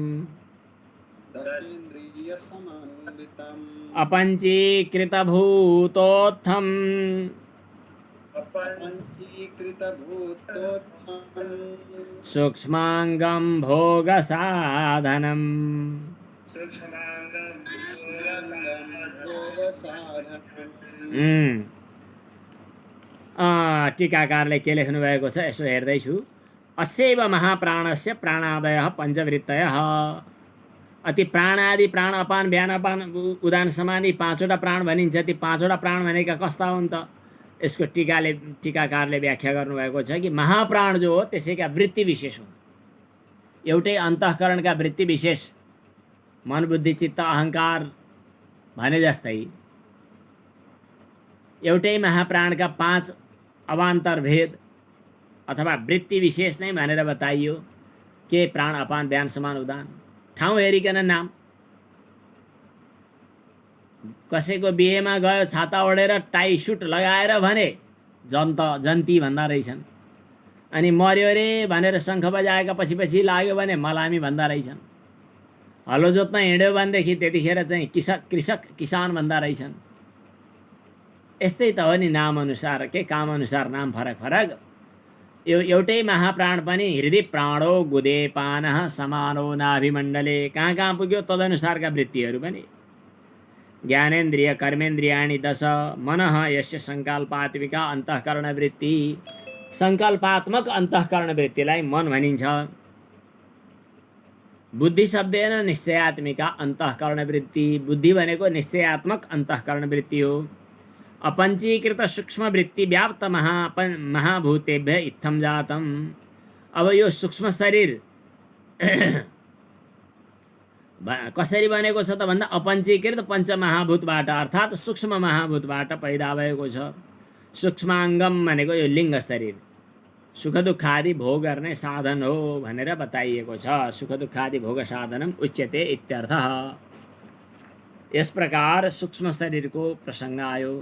दशेन्द्रिय समन्वितम् अपञ्चीकृत भूतोत्थम् अपंचीकृत भूतोत्थम् सूक्ष्मांगं भोग साधनम्। सूक्ष्मांगं भोग साधनम्। टीकाकारले के लेख्नु भएको छ यसो हेर्दैछु। अस्यैव महाप्राणस्य प्राणादयः पञ्चवृत्तयः। अति प्राणादि प्राण अपान व्यान अपान उदान समान यी पाँचवटा प्राण भनिन्छ। ती पाँचवटा प्राण भनेका कस्ता हुन् त? यसको टीकाकारले व्याख्या गर्नुभएको छ कि महाप्राण जो हो त्यसैका वृत्ति विशेष हुन्। एउटै अन्तःकरणका वृत्ति विशेष मन बुद्धि चित्त अहङ्कार भने जस्तै एउटै महाप्राणका 5 अवान्तर भेद अथवा वृत्ति विशेष नै भनेर बताइयो। के प्राण अपान व्यान समान उदान ठाउँ हेरिकन नाम। कसैको बिहेमा गयो छाता ओढेर टाई सुट लगाएर भने जन्ती भन्दा रहेछन्। अनि मर्यो रे भनेर शङ्ख बजाएका पछि लाग्यो भने मलामी भन्दा रहेछन्। हलो जोत्न हिँड्यो भनेदेखि त्यतिखेर चाहिँ कृषक किसान भन्दा रहेछन्। यस्तै त हो नि, नाम अनुसार के काम अनुसार नाम फरक फरक। यो एउटै महाप्राण पनि हृदय प्राणो गुदेपानः समानो नाभिमण्डले कहाँ पुग्यो तदनुसारका वृत्तिहरू पनि। ज्ञानेन्द्रिय कर्मेन्द्रियाणि 10 मनः यस्य सङ्कल्पात्मिका अन्तःकरण वृत्ति। सङ्कल्पात्मक अन्तःकरण वृत्तिलाई मन भनिन्छ। बुद्धि शब्देन निश्चयात्मिका अन्तःकरण वृत्ति। बुद्धि भनेको निश्चयात्मक अन्तःकरण वृत्ति हो। अपञ्चीकृत सूक्ष्म वृत्ति व्याप्त महाभूतेभ्य इत्थम जातम। अब यो सूक्ष्म शरीर कसरी बनेको छ त भन्दा अपञ्चीकृत पञ्चमहाभूतबाट अर्थात् सूक्ष्म महाभूतबाट पैदा भएको छ। सूक्ष्माङ्गम भनेको यो लिङ्ग शरीर सुख दुःखादि भोग गर्ने साधन हो भनेर बताइएको छ। सुख दुःखादि भोग साधनम उच्यते इत्यर्थः। यस प्रकार सूक्ष्म शरीरको प्रसङ्ग आयो।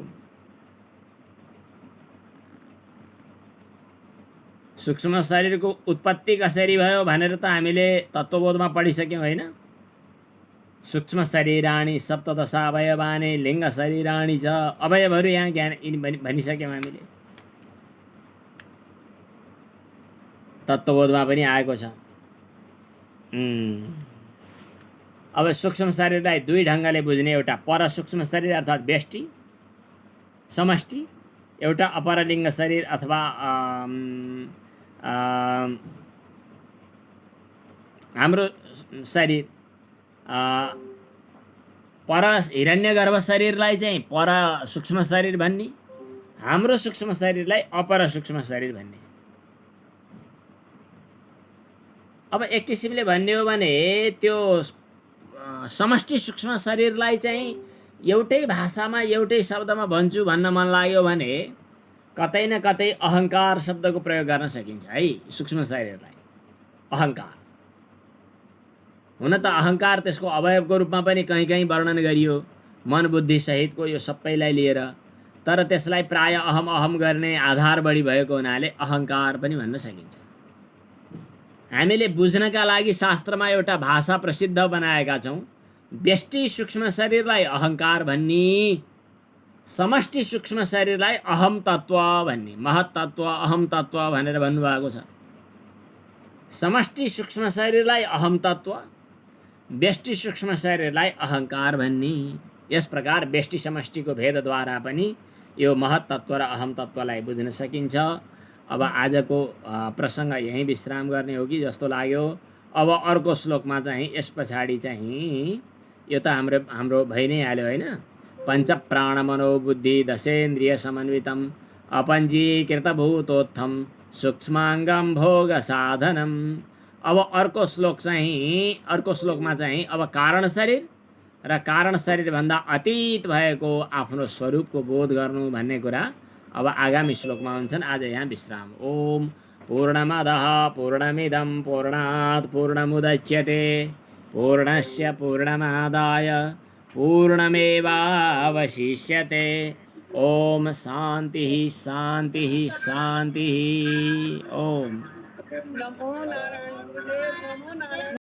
सूक्ष्म शरीरको उत्पत्ति कसरी भयो भनेर त हामीले तत्त्वबोधमा पढिसक्यौँ होइन। सूक्ष्म शरीराणि सप्तदश अवयवानि लिङ्ग शरीराणि च। अवयवहरू यहाँ ज्ञान भनिसक्यौँ हामीले। तत्त्वबोधमा पनि आएको छ। अब सूक्ष्म शरीरलाई दुई ढङ्गले बुझ्ने। एउटा पर सूक्ष्म शरीर अर्थात् व्यष्टि समष्टि, एउटा अपरलिङ्ग शरीर अथवा हाम्रो शरीर। पर हिरण्यगर्भ शरीरलाई चाहिँ पर सूक्ष्म शरीर भन्ने, हाम्रो सूक्ष्म शरीरलाई अपर सूक्ष्म शरीर भन्ने। अब एक किसिमले भन्ने हो भने त्यो समष्टि सूक्ष्म शरीरलाई चाहिँ एउटै भाषामा एउटै शब्दमा भन्छु भन्न मन लाग्यो भने कतै न कतै अहङ्कार शब्दको प्रयोग गर्न सकिन्छ है। सूक्ष्म शरीरलाई अहङ्कार हुन त अहङ्कार त्यसको अवयवको रूपमा पनि कहीँ कहीँ वर्णन गरियो मन बुद्धि सहितको यो सबैलाई लिएर। तर त्यसलाई प्राय अहम अहम गर्ने आधार बढी भएको हुनाले अहङ्कार पनि भन्न सकिन्छ। हामीले बुझ्नका लागि शास्त्रमा एउटा भाषा प्रसिद्ध बनाएका छौँ। व्यष्टि सूक्ष्म शरीरलाई अहङ्कार भन्ने, समष्टि सूक्ष्म शरीरलाई अहम तत्त्व भन्ने। महत तत्त्व अहम तत्त्व भनेर भन्नुभएको छ। समष्टि सूक्ष्म शरीरलाई अहम तत्त्व, व्यष्टि सूक्ष्म शरीरलाई अहङ्कार भन्ने। यस प्रकार व्यष्टि समष्टिको भेदद्वारा पनि यो महत तत्त्व र अहम तत्त्वलाई बुझ्न सकिन्छ। अब आजको प्रसङ्ग यहीँ विश्राम गर्ने हो कि जस्तो लाग्यो। अब अर्को श्लोकमा चाहिँ यस पछाडि चाहिँ यो त हाम्रो भइ नै हाल्यो होइन। पञ्च प्राण मनो बुद्धि दशेन्द्रिय समन्वितम अपञ्जीकृत भूतोत्थम सूक्ष्माङ्गम भोग साधनम। अब अर्को श्लोकमा चाहिँ अब कारण शरीर र कारण शरीरभन्दा अतीत भएको आफ्नो स्वरूपको बोध गर्नु भन्ने कुरा अब आगामी श्लोकमा हुन्छन्। आज यहाँ विश्राम। ओम पूर्णमदः पूर्णमिदं पूर्णात् पूर्णमुदच्यते पूर्णस्य पूर्णमादाय पूर्णमेवावशिष्यते। ओम शांति शांति शांति। ओम। नमो नारायण गुरुदेव, नमो नारायण।